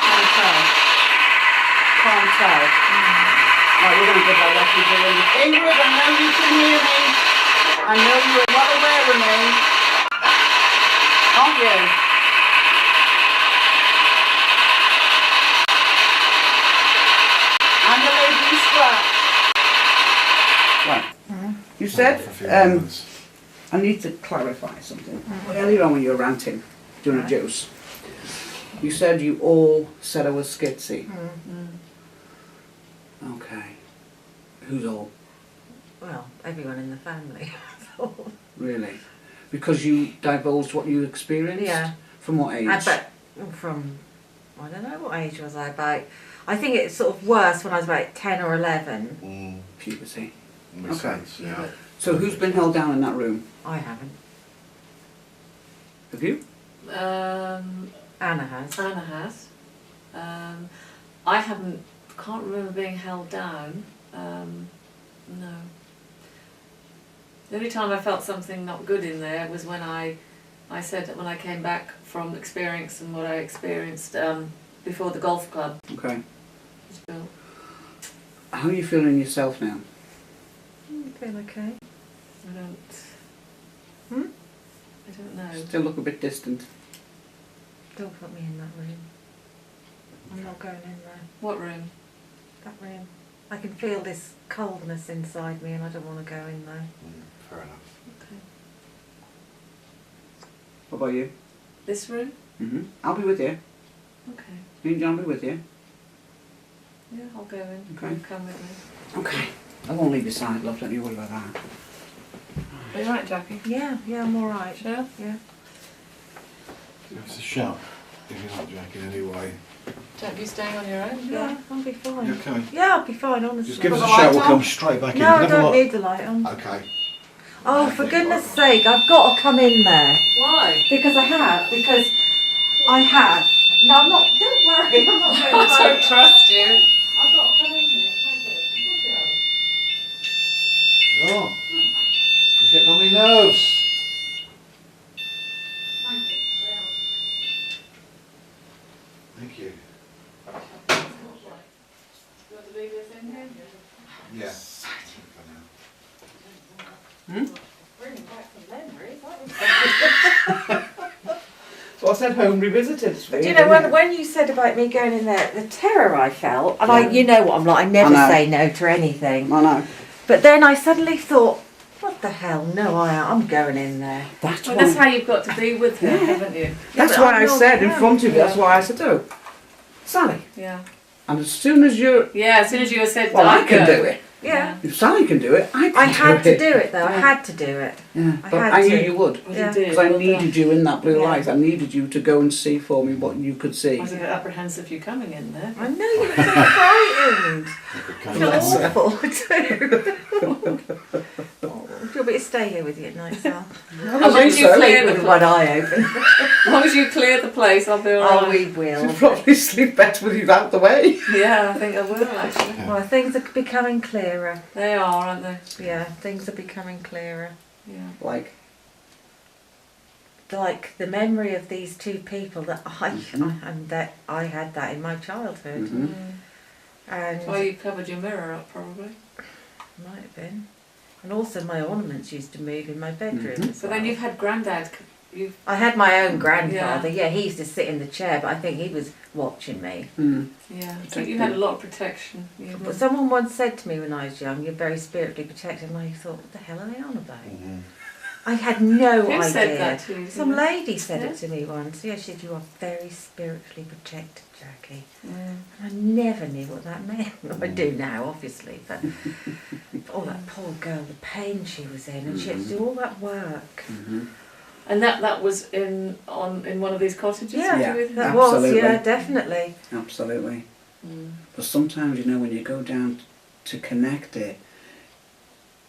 Can't tell. Can't tell. Right, we're going to go directly to Ingrid. Ingrid, I know you can hear me. I know you are well aware of me. Aren't you? And the lady you scratched. Right. You said, I need to clarify something. Earlier on when you were ranting, doing a juice, you said you all said I was skitsy. Okay. Who's all? Well, everyone in the family. Really? Because you divulged what you experienced? Yeah. From what age? I bet from, I don't know what age was I about. I think it's sort of worse when I was about 10 or 11. Puberty. Makes Okay. sense, yeah. So who's been held down in that room? I haven't. Have you? Anna has. Anna has. I haven't, can't remember being held down. No. The only time I felt something not good in there was when I said that when I came back from experiencing what I experienced before the golf club Okay. was built. How are you feeling yourself now? I feel okay. I don't. I don't know. Still look a bit distant. Don't put me in that room. I'm not going in there. What room? That room. I can feel this coldness inside me and I don't want to go in there. Fair enough. Okay. What about you? This room? I'll be with you. Okay. Me and John will be with you. Yeah, I'll go in. Okay. You come with me. Okay. I won't leave your side, love, don't you worry about that. Are you right, Jackie? Yeah, I'm all right. Sure? Yeah. Give us a shout if you're not Jackie anyway. Jack, you staying on your own? Yeah, I'll be fine. You okay? Yeah, I'll be fine, honestly. Just give us a Put the shout, light we'll on? come straight back in. No, I Never don't like- need the light on. Okay. Oh, for goodness sake, I've got to come in there. Why? Because I have. No, I'm not, don't worry, I'm not going I don't trust you. I've got to come in here. Oh, you're getting on my nerves. Thank you. Do you want to leave this in here? Yeah. Bringing back some memories. So I said home revisited. Do you know when you said about me going in there, the terror I felt, and you know what I'm like, I never I know. say no to anything. I know. But then I suddenly thought, what the hell? No, I'm going in there. That's Well, why. that's how you've got to be with her, haven't you? That's but why I'm I not- said in yeah. front of you. That's why I said, "Oh, Sally." Yeah. And as soon as you're, Yeah, as soon as you said well, I can go. do it. Yeah. If Sally can do it, I can I had to it. do it though. I had to do it. Yeah, I but had I knew to. you would. Well, Yeah. you did. Because I well needed done. you in that blue Yeah. light. I needed you to go and see for me what you could see. I was a bit apprehensive you coming in there. I know you were so frightened. I feel Bless her. awful too. Oh, do you want me to stay here with you at night, Sal? I As long think as you so. clear With the one eye open. As long as you clear the place, I'll be Oh, alright. we will. She'd probably sleep better with you out the way. Yeah, I think I will actually. Well, things are becoming clearer. They are, aren't they? Yeah, things are becoming clearer. Yeah. Like, Like the memory of these two people that I Mhm. and that I had that in my childhood, Mhm. and Well, you covered your mirror up probably. might have been, and also my ornaments used to move in my bedroom. Mhm. as So then well. you've had Grandad. You've I had my own grandfather. Yeah, he used to sit in the chair, but I think he was watching me. yeah. I think you had a lot of protection. But someone once said to me when I was young, "You're very spiritually protected," and I thought, "What the hell are they on about?" Mhm. I had no Who idea. said that to you? Some lady said Yeah. it to me once. Yeah, she said, "You are very spiritually protected, Jackie." Mm. I never knew what that meant. I do now, obviously, but oh, that poor girl, the pain she was in, and she had to do all that work. Mhm. And that was in one of these cottages. Yeah, Yeah. that was, Absolutely. yeah, definitely. Absolutely. Mm. But sometimes, you know, when you go down to connect it,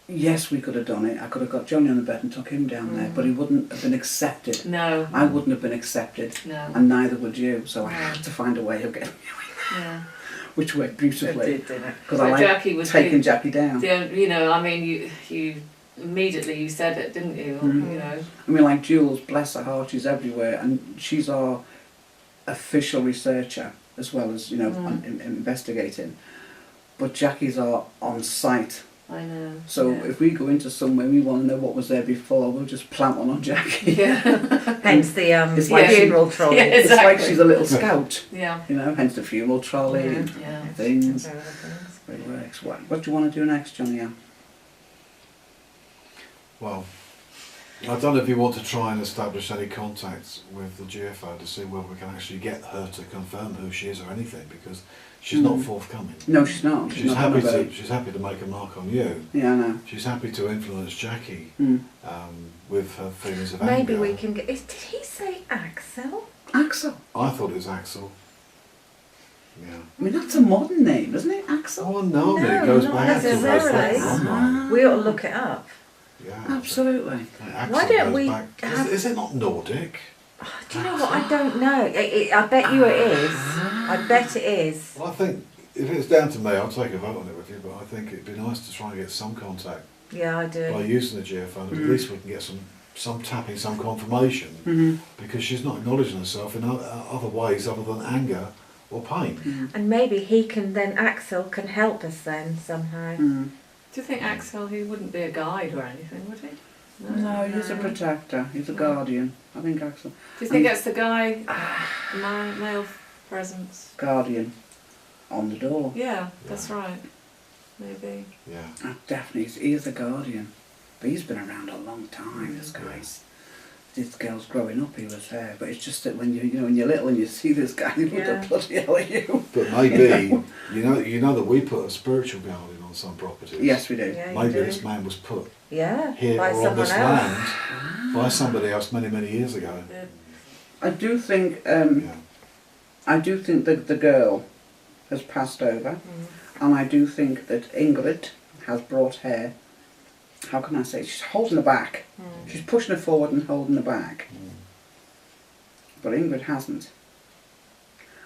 yes, we could have done it. I could have got Johnny on the bed and took him down there, but he wouldn't have been accepted. No. I wouldn't have been accepted, No. and neither would you. So I No. had to find a way of getting you in, Yeah. which worked beautifully. didn't it? Because But I like Jackie was taking the- Jackie down. You know, I mean, you immediately you said it, didn't you? Mm. You know. I mean, like Jules, bless her heart, she's everywhere, and she's our official researcher as well as, you know, investigating. But Jackie's our on-site. I know. So yeah. if we go into somewhere we want to know what was there before, we'll just plant one on Jackie. Yeah. Hence the It's like funeral trolley. Yeah, It's like exactly. she's a little scout, Yeah. you know, hence the funeral trolley and Yeah. things. Those things. It works. What do you want to do next, Johnny Ann? Well, I don't know if you want to try and establish any contacts with the GFO to see whether we can actually get her to confirm who she is or anything, because she's not forthcoming. No, she's not. She's not happy gonna to. be. She's happy to make a mark on you. Yeah, I know. She's happy to influence Jackie Mm. with her feelings of Maybe anger. we can get. Did he say Axel? Axel. I thought it was Axel. Yeah. I mean, that's a modern name, isn't it? Axel. Oh no, No, it goes not back to necessarily. Paranormal. We ought to look it up. Yeah. Absolutely. Axel Why don't goes we back- have- Is it not Nordic? Do you know what? I don't know. I bet you it is. I bet it is. Well, I think if it's down to me, I'll take a vote on it with you. But I think it'd be nice to try and get some contact Yeah, I by do. using the GFO. At least we can get some tapping, some confirmation, Mm-hmm. because she's not acknowledging herself in other ways other than anger or pain. And maybe he can then, Axel can help us then somehow. Mm. Do you think Axel? He wouldn't be a guide or anything, would he? No, he's a protector. He's a guardian. I think Axel. Do you think that's the guy? Male presence. Guardian. On the door. Yeah, that's right. Maybe. Yeah. Definitely, he is a guardian. But he's been around a long time, this guy's. this girl's growing up, he was there. But it's just that when when you're little and you see this guy, you Yeah. what the bloody hell are you? But maybe you know that we put a spiritual guardian on some properties. Yes, we do. Yeah, you Maybe do. this man was put Yeah, here by or on someone this else. land by somebody else many years ago. Yeah. I do think Yeah. I do think that the girl has passed over, and I do think that Ingrid has brought her. How can I say? She's holding her back. She's pushing her forward and holding her back. But Ingrid hasn't.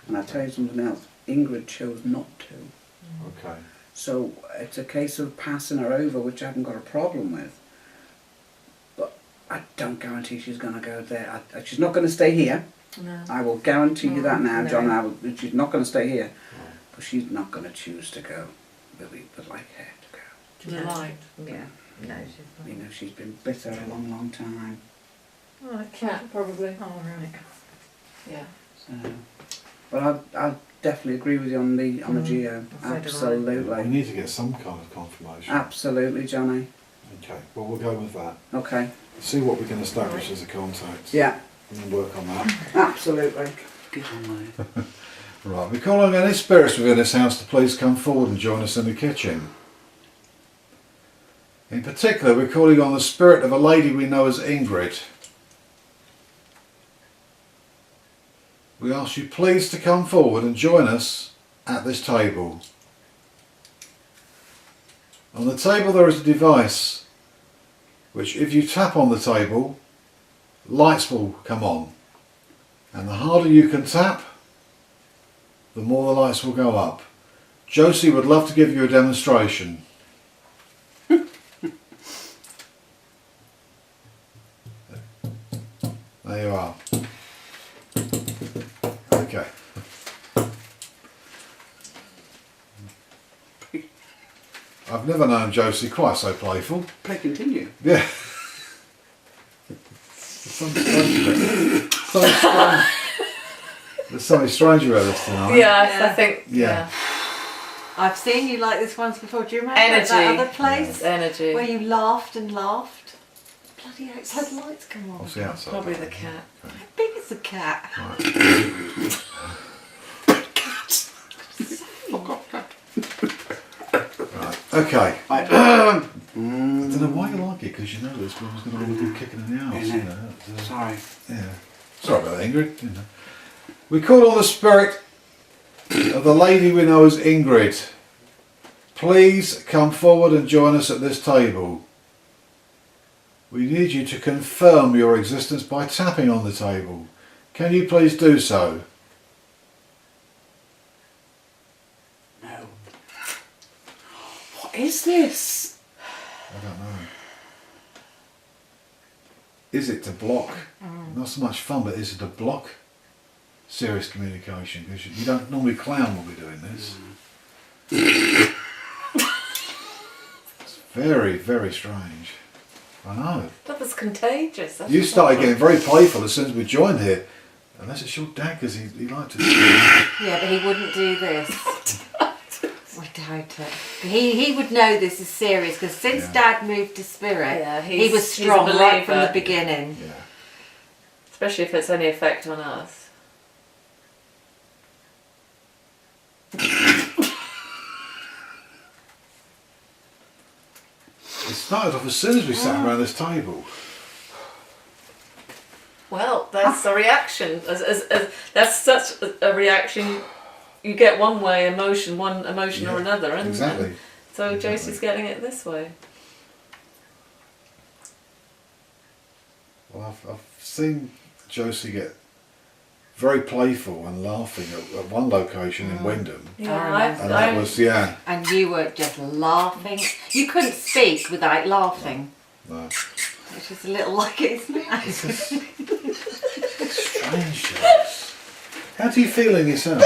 And I'll tell you something else. Ingrid chose not to. Okay. So it's a case of passing her over, which I haven't got a problem with. But I don't guarantee she's going to go there. She's not going to stay here. No. I will guarantee you that now, No. John. She's not going to stay here. But she's not going to choose to go. But we would like her to go. To the light. Yeah. No, she's not. She's been bitter a long time. Oh, a cat, probably. Oh, right. Yeah. So, but I'll definitely agree with you on the geo. So do I. Absolutely. We need to get some kind of confirmation. Absolutely, Johnny. Okay. Well, we'll go with that. Okay. See what we can establish as a contact. Yeah. And then work on that. Absolutely. Get on there. Right. We're calling any spirits within this house to please come forward and join us in the kitchen. In particular, we're calling on the spirit of a lady we know as Ingrid. We ask you please to come forward and join us at this table. On the table there is a device which, if you tap on the table, lights will come on. And the harder you can tap, the more the lights will go up. Josie would love to give you a demonstration. There you are. Okay. I've never known Josie quite so playful. Play continue. Yeah. There's something strange about this tonight. Yeah, Yeah. I think. Yeah. I've seen you like this once before. Do you remember Energy. that other place It's energy. where you laughed and laughed? Bloody outside lights come on. What's the outside? Probably the cat. How big is the cat? Right. Okay. I don't know why you like it, because you know this one's going to want to be kicking in the arse. Yeah. You know. Sorry. Yeah. Sorry about that, Ingrid. You know. We call on the spirit of the lady we know as Ingrid. Please come forward and join us at this table. We need you to confirm your existence by tapping on the table. Can you please do so? No. What is this? I don't know. Is it to block? Not so much fun, but is it to block serious communication? Because you don't normally clown when we're doing this. It's very, very strange. I know. That was contagious. That's You what started I getting very playful as soon as we joined here. Unless it's your dad, because he liked to. Yeah, but he wouldn't do this. I doubt it. He would know this is serious because since Yeah. Dad moved to Spirit, Yeah, he was he's a strong right from the believer. beginning. Yeah. Especially if it's any effect on us. It started off as soon as we sat around this table. Well, that's a reaction. As that's such a reaction. You get one way one emotion or Yeah, another, and exactly. so Exactly. Josie's getting it this way. Well, I've seen Josie get very playful and laughing at one location in Wyndham. remember. And that was, yeah. And you were just laughing. You couldn't speak without laughing, No. which is a little like it is now. Strange. Joyce. How do you feel in yourself?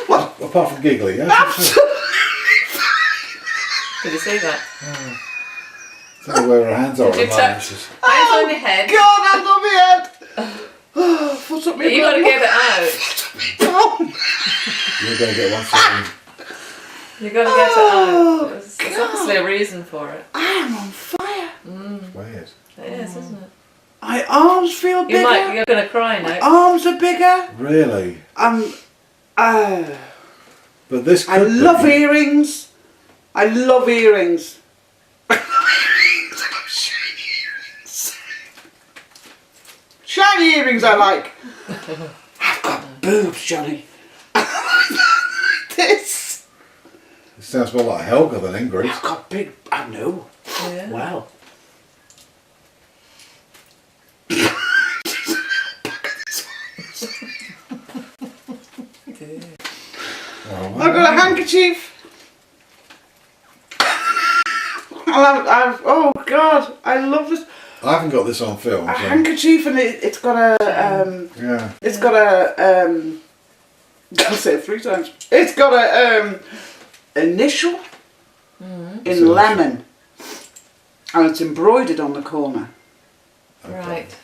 What? Apart from giggly, yeah? Did you see that? I don't know where her hands are at Did the you moment. touch? It's just- Hands on your head. God, I love it! What's up, me? You got to get it out. You're going to get one soon. You got to get it out. There's obviously a reason for it. I am on fire. It's weird. It is, isn't it? My arms feel bigger. You're going to cry now. Arms are bigger. Really? But this could I love be. earrings. I love earrings. I love shiny earrings I like. I've got boobs, Johnny. This. It sounds more like Helga than Ingrid. I've got big. I know. Yeah. Wow. I've got a handkerchief. Oh God, I love this. I haven't got this on film. A So. handkerchief, and it's got a Yeah. it's got a I'll say it 3 times. It's got a initial in lemon, and it's embroidered on the corner. Right.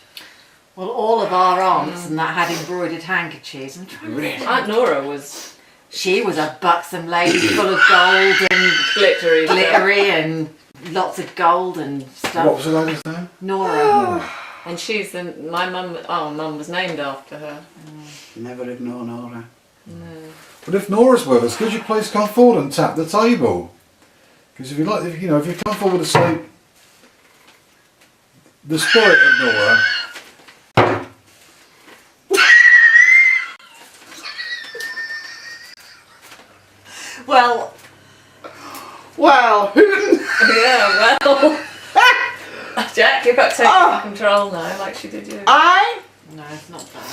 Well, all of our aunts and that had embroidered handkerchiefs. I'm trying to Really? Aunt Nora was She was a buxom lady full of gold and glittery. glittery and lots of gold and stuff. What was the lady's name? Nora. And she's my mum. Oh, mum was named after her. Never ignore Nora. But if Nora's with us, could you please come forward and tap the table? Because if you like, if you come forward to say the spirit of Nora. Well, Yeah, well. Jack, you've got to take control now, like she did you. No, it's not bad.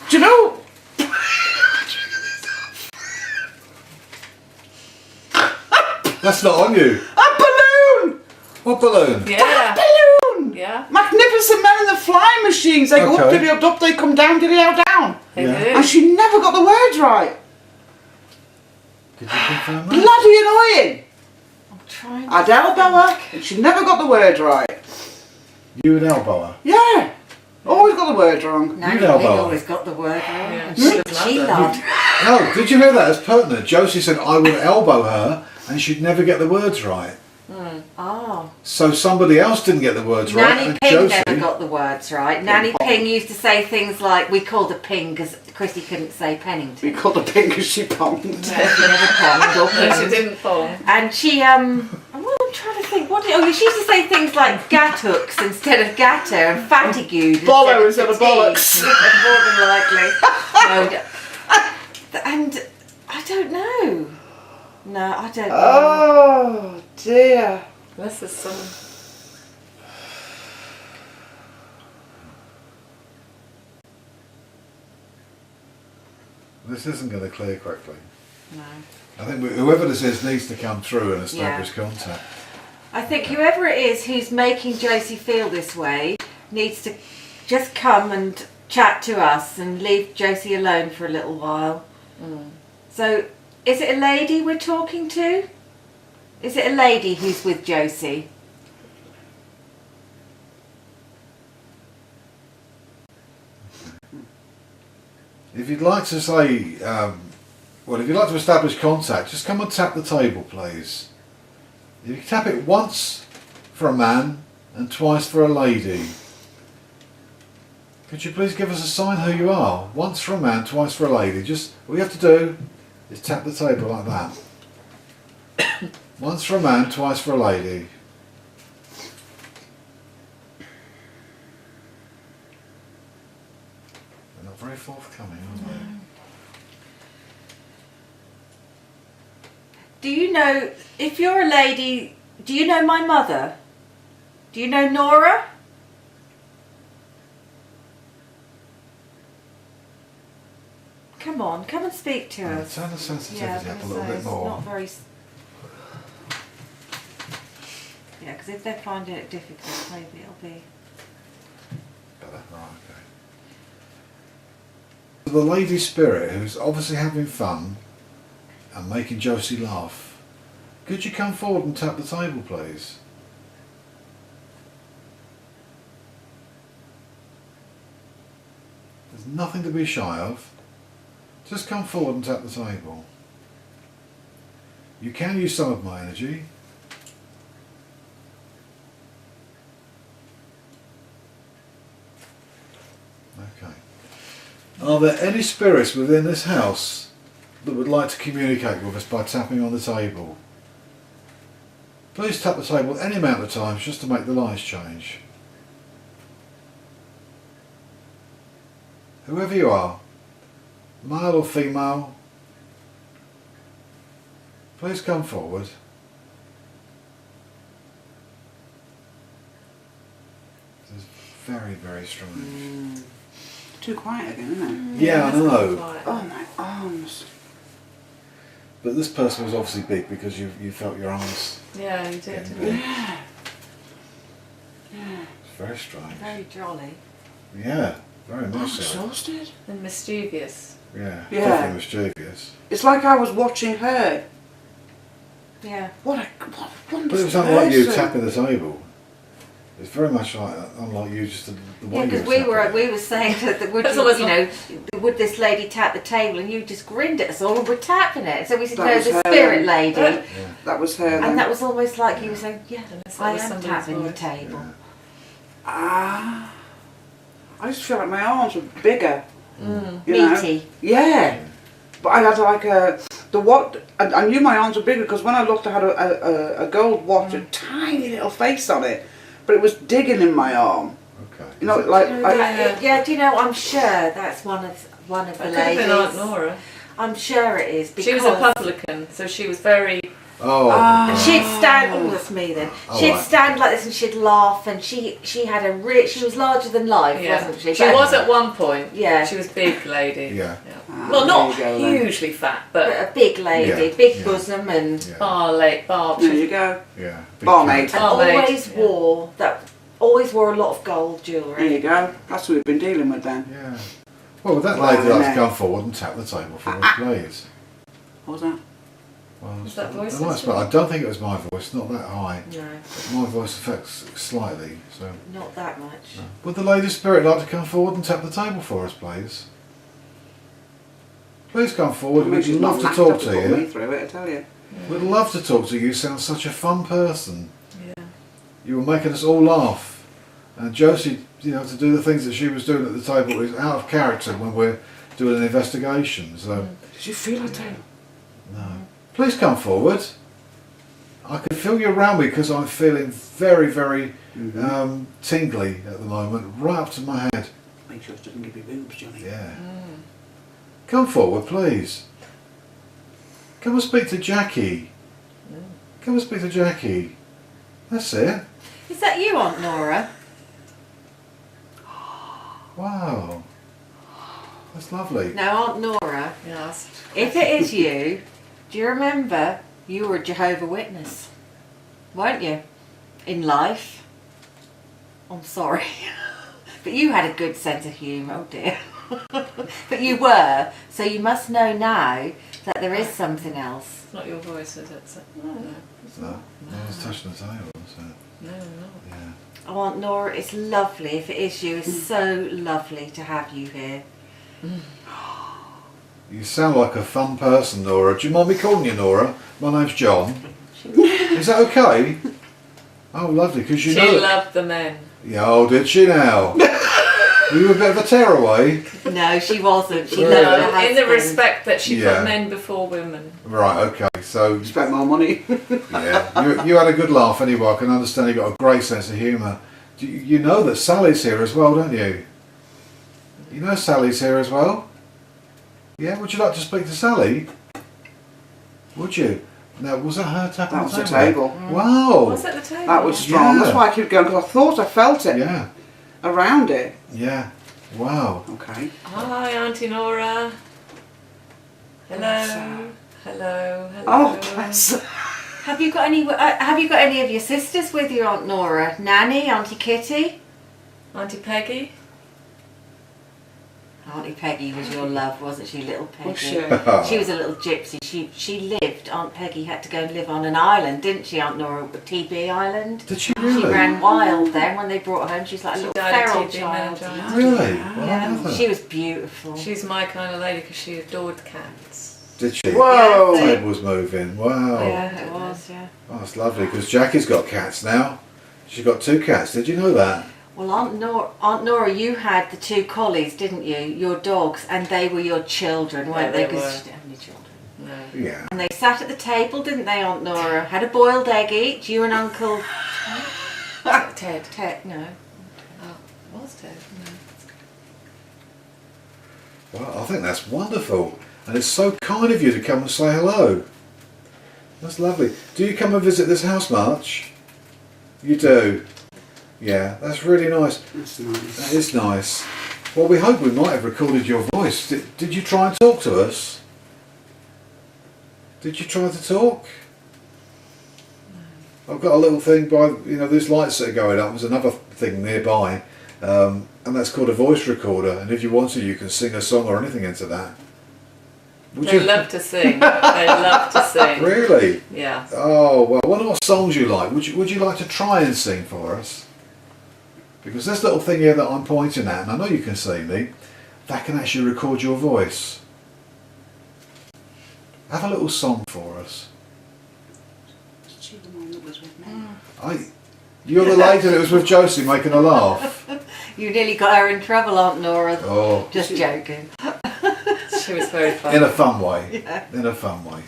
Do you know? That's not on you. A balloon! What balloon? Yeah. Balloon! Yeah. Magnificent Men in the Flying Machines. They go up, Okay. diddy up, they come down, diddy down. They Yeah. do. And she never got the words right. Could you confirm that? Bloody annoying. I'm trying. I'd elbow her, and she never got the word right. You would elbow her. Yeah. Always got the word wrong. Nanny know Ping about always got the word wrong. Yeah, And she she, doesn't she have that. loved. No, did you hear that? It's pertinent. Josie said I would elbow her and she'd never get the words right. Oh. So somebody else didn't get the words right. Nanny And Ping Josie, never got the words right. Nanny Ping used to say things like, we called her Ping because Chrissy couldn't say Pennington. We called her pink as she ponged. She never ponged or No, she pinged. didn't fall. And she, I'm trying to think, she used to say things like gattooks instead of gatter and fatigued Bollo instead of fatigue. bollocks. More than likely. And I don't know. No, I don't know. Oh dear. This is some. this isn't going to clear quickly. No. I think whoever this is needs to come through and establish contact. I think whoever it is who's making Josie feel this way needs to just come and chat to us and leave Josie alone for a little while. So, is it a lady we're talking to? Is it a lady who's with Josie? If you'd like to say, if you'd like to establish contact, just come and tap the table, please. You can tap it once for a man and twice for a lady. Could you please give us a sign who you are? Once for a man, twice for a lady. Just all you have to do is tap the table like that. Once for a man, twice for a lady. They're not very forthcoming, are they? Do you know, if you're a lady, do you know my mother? Do you know Nora? Come on, come and speak to us. Turn the sensitivity up a little bit It's more. not very. Yeah, because if they're finding it difficult, maybe it'll be. Better, right, okay. The lady spirit who's obviously having fun and making Josie laugh, could you come forward and tap the table, please? There's nothing to be shy of. Just come forward and tap the table. You can use some of my energy. Okay. Are there any spirits within this house that would like to communicate with us by tapping on the table? Please tap the table any amount of times just to make the lines change. Whoever you are, male or female, please come forward. This is very, very strange. Too quiet again, isn't it? Yeah, I know. Oh my arms. But this person was obviously big because you felt your arms. Yeah, you did. getting Didn't you? big. Yeah. It's very strange. Very jolly. Yeah, very I'm much so. exhausted. And mischievous. Yeah, Yeah. definitely mischievous. It's like I was watching her. Yeah. What a wonderful But it was unlike you person. tapping the table. It's very much like unlike you, just the way Yeah, you because tapping. we were saying that would That's you, almost you know would this lady tap the table, and you just grinned at us all and we're tapping it. So we said, That no, was the her spirit then. lady, Yeah. That was her. then. and that was almost like you were saying, yeah, Unless that I was am somebody's tapping the voice. table. Ah. I just feel like my arms were bigger. Mm. You know? Meaty. Yeah. But I had like I knew my arms were bigger because when I looked, I had a gold watch, a tiny little face on it, but it was digging in my arm. Okay. You know, like Yeah, do you know? I'm sure that's one of the It could have been Aunt ladies. Nora. I'm sure it is because She was a publican, so she was very. Oh. and she'd stand. Oh, that's me then. Oh, She'd right. stand like this and she'd laugh, and she had a she was larger than life, Yeah. wasn't she? She But- was at one point. Yeah. She was big lady. Yeah. Well, not there you go, then. hugely fat, but but a big lady, Yeah, big yeah. bosom, and Yeah. bar. There you go. Yeah. Big Barmaid. cat. and Barmaid, always wore a lot of gold There jewellery. you go. That's who we've been dealing with then. Yeah. Well, would that Well, lady like to innit? come forward and tap the table for us, please? What was that? Well, Was that voice the nice as part- well? I don't think it was my voice, not that high. No, My voice affects slightly, so. not that much. No. Would the lady spirit like to come forward and tap the table for us, please? Please come forward. We'd She's love to not talk knacked to up put me you. through it, I tell you. We'd love to talk to you. You sound such a fun person. Yeah. You were making us all laugh. And Josie, you know, to do the things that she was doing at the table is out of character when we're doing an investigation. So, Did you feel it too? no. Please come forward. I can feel you around me because I'm feeling very, very tingly at the moment, right up to my head. Make sure it doesn't give you boobs, Johnny. Yeah. Come forward, please. Come and speak to Jackie. Come and speak to Jackie. That's it. Is that you, Aunt Nora? Wow. That's lovely. Now, Aunt Nora, Yes. if it is you, do you remember you were a Jehovah's Witness, weren't you? In life. I'm sorry. But you had a good sense of humour, oh dear. But you were, so you must know now that there is something else. It's not your voice, is it? No. No, I was touching the table, so No, no. yeah. Oh, Aunt Nora, it's lovely. If it is you, it's so lovely to have you here. You sound like a fun person, Nora. Do you mind me calling you Nora? My name's John. Is that okay? Oh, lovely, because you She know. loved the men. Yeah, oh, did she now? Were you a bit of a tearaway? No, she wasn't. She Really? loved her No, in the husband. respect that she Yeah. put men before women. Right, okay, so Spent more money. yeah, you had a good laugh anyway. I can understand you got a great sense of humour. You know that Sally's here as well, don't you? You know Sally's here as well? Yeah, would you like to speak to Sally? Would you? Now, was that her tapping That was the the table? table. Wow! Was it the table? That was strong. Yeah. That's why I keep going, because I thought I felt it Yeah, around it. yeah. Wow. Okay. Hi, Auntie Nora. Bless Hello. her. Hello. Hello. Oh, bless her. Have you got any of your sisters with you, Aunt Nora? Nanny, Auntie Kitty? Auntie Peggy. Auntie Peggy was your love, wasn't she, little Peggy? Was she? She was a little gypsy. She lived. Aunt Peggy had to go and live on an island, didn't she, Aunt Nora? TB Island. Did she She really? ran wild then when they brought her home. She was like a She little died of feral TB child. meningitis. Really? Well, I Yeah, love her. she was beautiful. She's my kind of lady because she adored cats. Did she? Whoa! Yeah. Table was moving. Wow. Yeah, it was. Yeah. Oh, that's lovely because Jackie's got cats now. She's got 2 cats. Did you know that? Well, Aunt Nora, you had the 2 collies, didn't you? Your dogs, and they were your children, weren't Yeah, they? they Because were. you didn't have any children. No. Yeah. And they sat at the table, didn't they, Aunt Nora? Had a boiled egg each. You and Uncle Ted. Ted. No. Oh, was Ted? No. Well, I think that's wonderful. And it's so kind of you to come and say hello. That's lovely. Do you come and visit this house much? You do? Yeah, that's really nice. That's nice. That is nice. Well, we hope we might have recorded your voice. Did you try and talk to us? Did you try to talk? I've got a little thing by, these lights that are going up. There's another thing nearby, and that's called a voice recorder. And if you want to, you can sing a song or anything into that. Would They love to sing. They love to sing. Really? Yeah. Oh well, I wonder what songs you like. Would you like to try and sing for us? Because this little thing here that I'm pointing at, and I know you can see me, that can actually record your voice. Have a little song for us. Is she the one that was with me? You're the lady that was with Josie making her laugh. You nearly got her in trouble, Aunt Nora. Oh, Just joking. She was very funny. in a fun way. Yeah. In a fun way.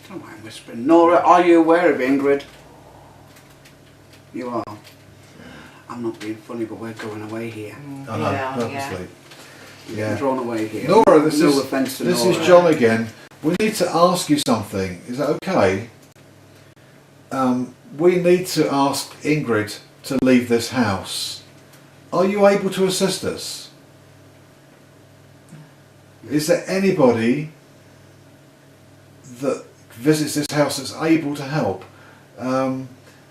Don't mind whispering. Nora, are you aware of Ingrid? You are. I'm not being funny, but we're going away here. I know, Yeah, purposely. We're Yeah. drawn away here. Nora, this no is offence to this Nora. is John again. We need to ask you something. Is that okay? We need to ask Ingrid to leave this house. Are you able to assist us? Is there anybody that visits this house that's able to help?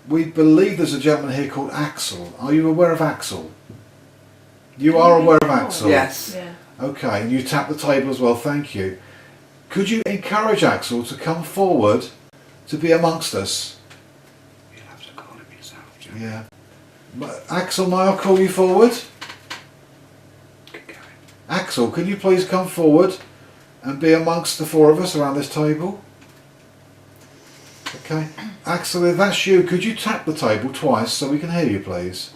We believe there's a gentleman here called Axel. Are you aware of Axel? You are aware of Axel? Yes. Yeah. Okay, and you tap the table as well, thank you. Could you encourage Axel to come forward to be amongst us? You'll have to call him yourself, John. Yeah. Axel, may I call you forward? Get going. Axel, can you please come forward and be amongst the 4 of us around this table? Okay. Axel, if that's you, could you tap the table twice so we can hear you, please?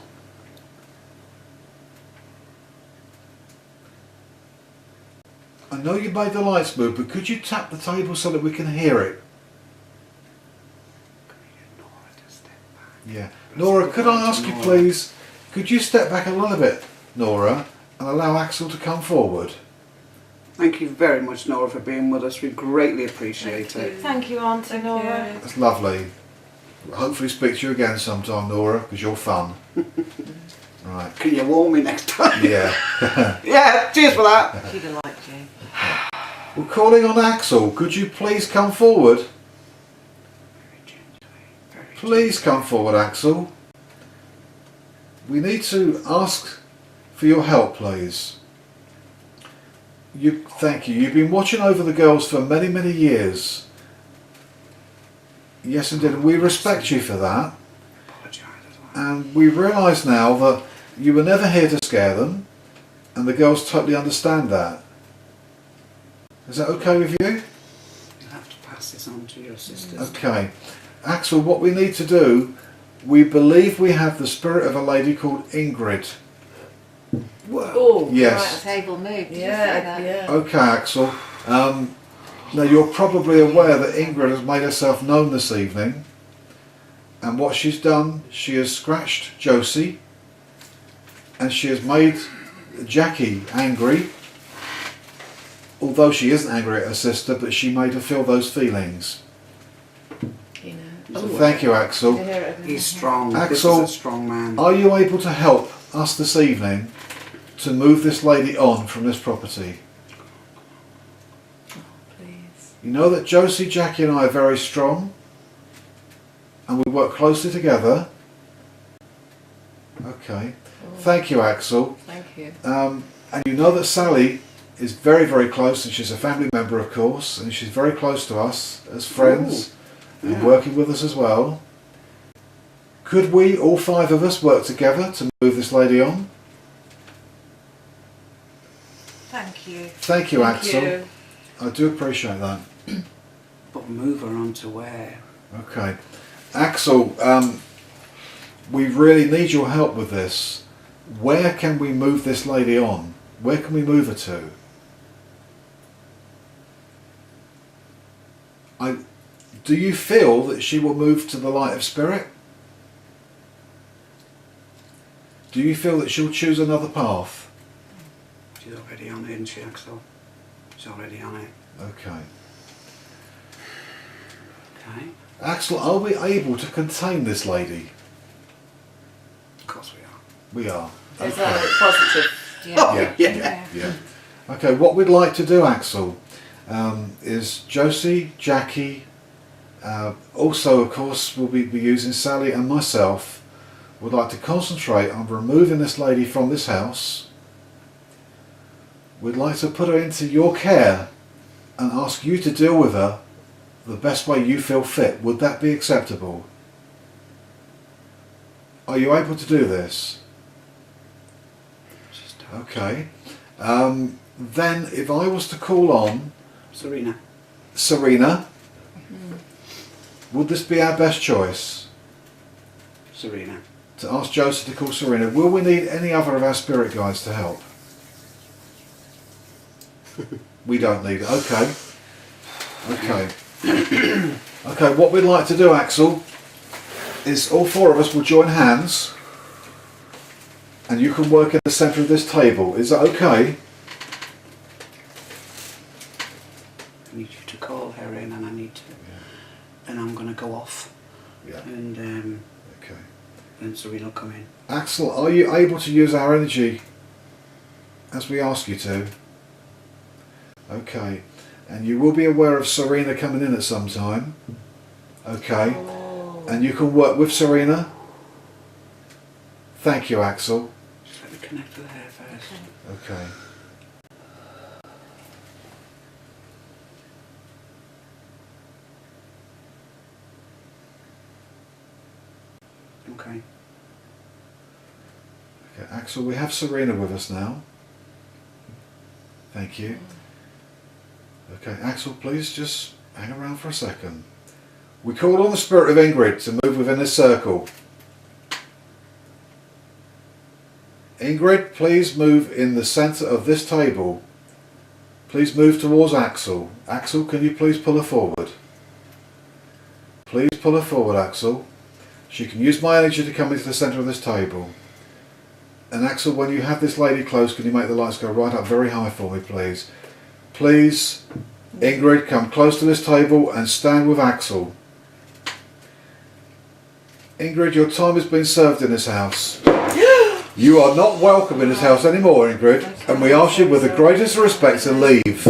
I know you made the lights move, but could you tap the table so that we can hear it? Nora, just step back. Yeah. Nora, could I ask you please, could you step back a little bit, Nora, and allow Axel to come forward? Thank you very much, Nora, for being with us. We greatly appreciate Thank it. you. Thank you, Auntie Thank Nora. you. That's lovely. Hopefully speak to you again sometime, Nora, because you're fun. Right. Can you warn me next time? Yeah. Yeah, cheers for that. She'd have liked you. We're calling on Axel. Could you please come forward? Very gently. Very Please come forward, Axel. We need to ask for your help, please. Thank you. You've been watching over the girls for many, many years. Yes, indeed. And we respect you for that. apologise as well. And we realise now that you were never here to scare them, and the girls totally understand that. Is that okay with you? You'll have to pass this on to your sisters. Okay. Axel, what we need to do, we believe we have the spirit of a lady called Ingrid. Whoa. Oh, Yes. Table moved. Did you say Yeah, that? yeah. Okay, Axel. Now you're probably aware that Ingrid has made herself known this evening, and what she's done, she has scratched Josie, and she has made Jackie angry. Although she isn't angry at her sister, but she made her feel those feelings. You So know. thank you, Axel. To hear it. He's strong. Axel, This is a strong man. Are you able to help us this evening to move this lady on from this property? Please. You know that Josie, Jackie and I are very strong, and we work closely together. Okay. Thank you, Axel. Thank you. And you know that Sally is very, very close, and she's a family member, of course, and she's very close to us as friends and yeah. working with us as well. Could we, all 5 of us, work together to move this lady on? Thank you. Thank you, Thank Axel. you. I do appreciate that. But move her on to where? Okay. Axel, we really need your help with this. Where can we move this lady on? Where can we move her to? Do you feel that she will move to the light of spirit? Do you feel that she'll choose another path? She's already on it, isn't she, Axel? She's already on it. Okay. Okay. Axel, are we able to contain this lady? Of course we are. We are. Is that positive? Oh, Yeah. Yeah. Okay, what we'd like to do, Axel, is Josie, Jackie, also of course we'll be using Sally and myself, would like to concentrate on removing this lady from this house. We'd like to put her into your care and ask you to deal with her the best way you feel fit. Would that be acceptable? Are you able to do this? Okay. Then if I was to call on Serena. would this be our best choice? Serena. To ask Joseph to call Serena. Will we need any other of our spirit guides to help? We don't need it. Okay. Okay. Okay, what we'd like to do, Axel, is all four of us will join hands and you can work in the centre of this table. Is that okay? I need you to call her in and I need to... And I'm going to go off. Yeah. And Okay. then Serena will come in. Axel, are you able to use our energy as we ask you to? Okay. And you will be aware of Serena coming in at some time. Okay. Oh. And you can work with Serena. Thank you, Axel. Just let me connect with her first. Okay. Okay. Okay, Axel, we have Serena with us now. Thank you. Okay, Axel, please just hang around for a second. We call on the spirit of Ingrid to move within this circle. Ingrid, please move in the centre of this table. Please move towards Axel. Axel, can you please pull her forward? Please pull her forward, Axel. She can use my energy to come into the centre of this table. And Axel, when you have this lady close, can you make the lights go right up very high for me, please? Please, Ingrid, come close to this table and stand with Axel. Ingrid, your time has been served in this house. You are not welcome in this house anymore, Ingrid, and we ask you with the greatest respect to leave.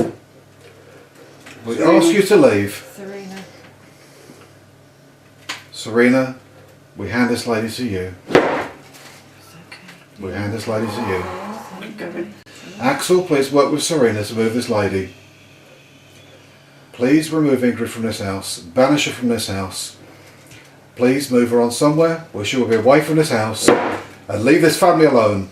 We ask you to leave. Serena. Serena, we hand this lady to you. We hand this lady to you. Axel, please work with Serena to move this lady. Please remove Ingrid from this house. Banish her from this house. Please move her on somewhere where she will be away from this house and leave this family alone.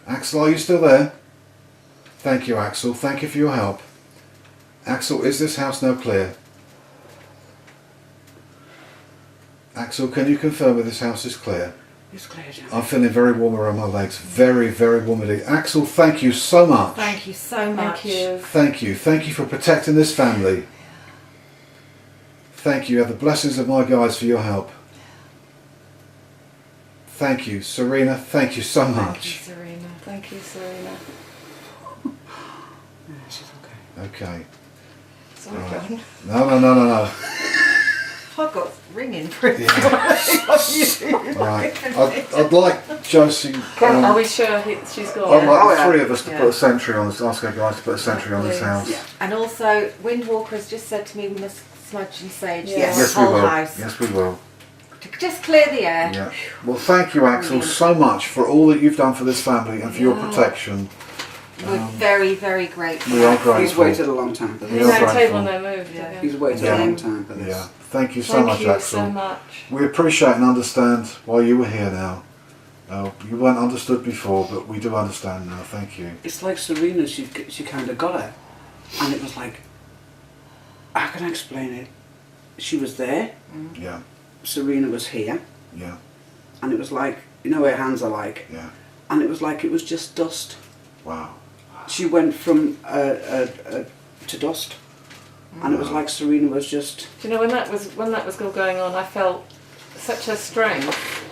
Axel, are you still there? Thank you, Axel. Thank you for your help. Axel, is this house now clear? Axel, can you confirm that this house is clear? It's clear, Jack. I'm feeling very warm around my legs. Very, very warm indeed. Axel, thank you so much. Thank you so much. Thank you. Thank you. Thank you for protecting this family. Thank you. You have the blessings of my guides for your help. Thank you. Serena, thank you so much. Thank you, Serena. Thank you, Serena. Yeah, she's okay. Okay. Sorry, Right. John. No. I've got ringing pretty Right. I'd like Josie... Are we sure she's gone? I'd like Oh, the yeah. three of us to Yeah. put a sentry on this, ask our guys to put a sentry on this Please. house. Yeah. And also, Windwalker has just said to me we must smudge and sage Yes. the Yes, we whole will. house Yes, we will. to just clear the air. Yeah. Well, thank you, Axel, so much for all that you've done for this family and for your protection. We're very, very grateful. We are He's grateful. waited a long time for We There's are this. no grateful. table, no move. Yeah. He's waited Yeah. a long time for this. Yeah. Thank you so Thank much, you Axel. so much. We appreciate and understand why you were here now. You weren't understood before, but we do understand now. Thank you. It's like Serena, she kind of got her. And it was like, how can I explain it? She was there, Yeah. Serena was here, Yeah. and it was like, you know what her hands are like, Yeah. and it was like it was just dust. Wow. She went from to dust, and it was like Serena was just. Do you know when that was all going on? I felt such a strength.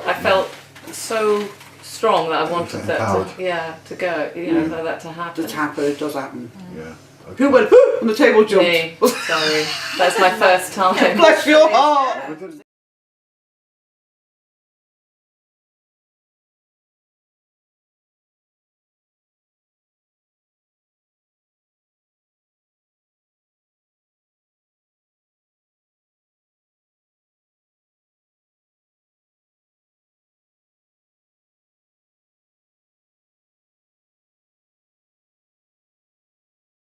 I felt so strong that I wanted that to go. You know, for that to happen. To happen, it does happen. Yeah. Who went whoo, and the table jumped? Me. Sorry, that's my first time. Bless your heart.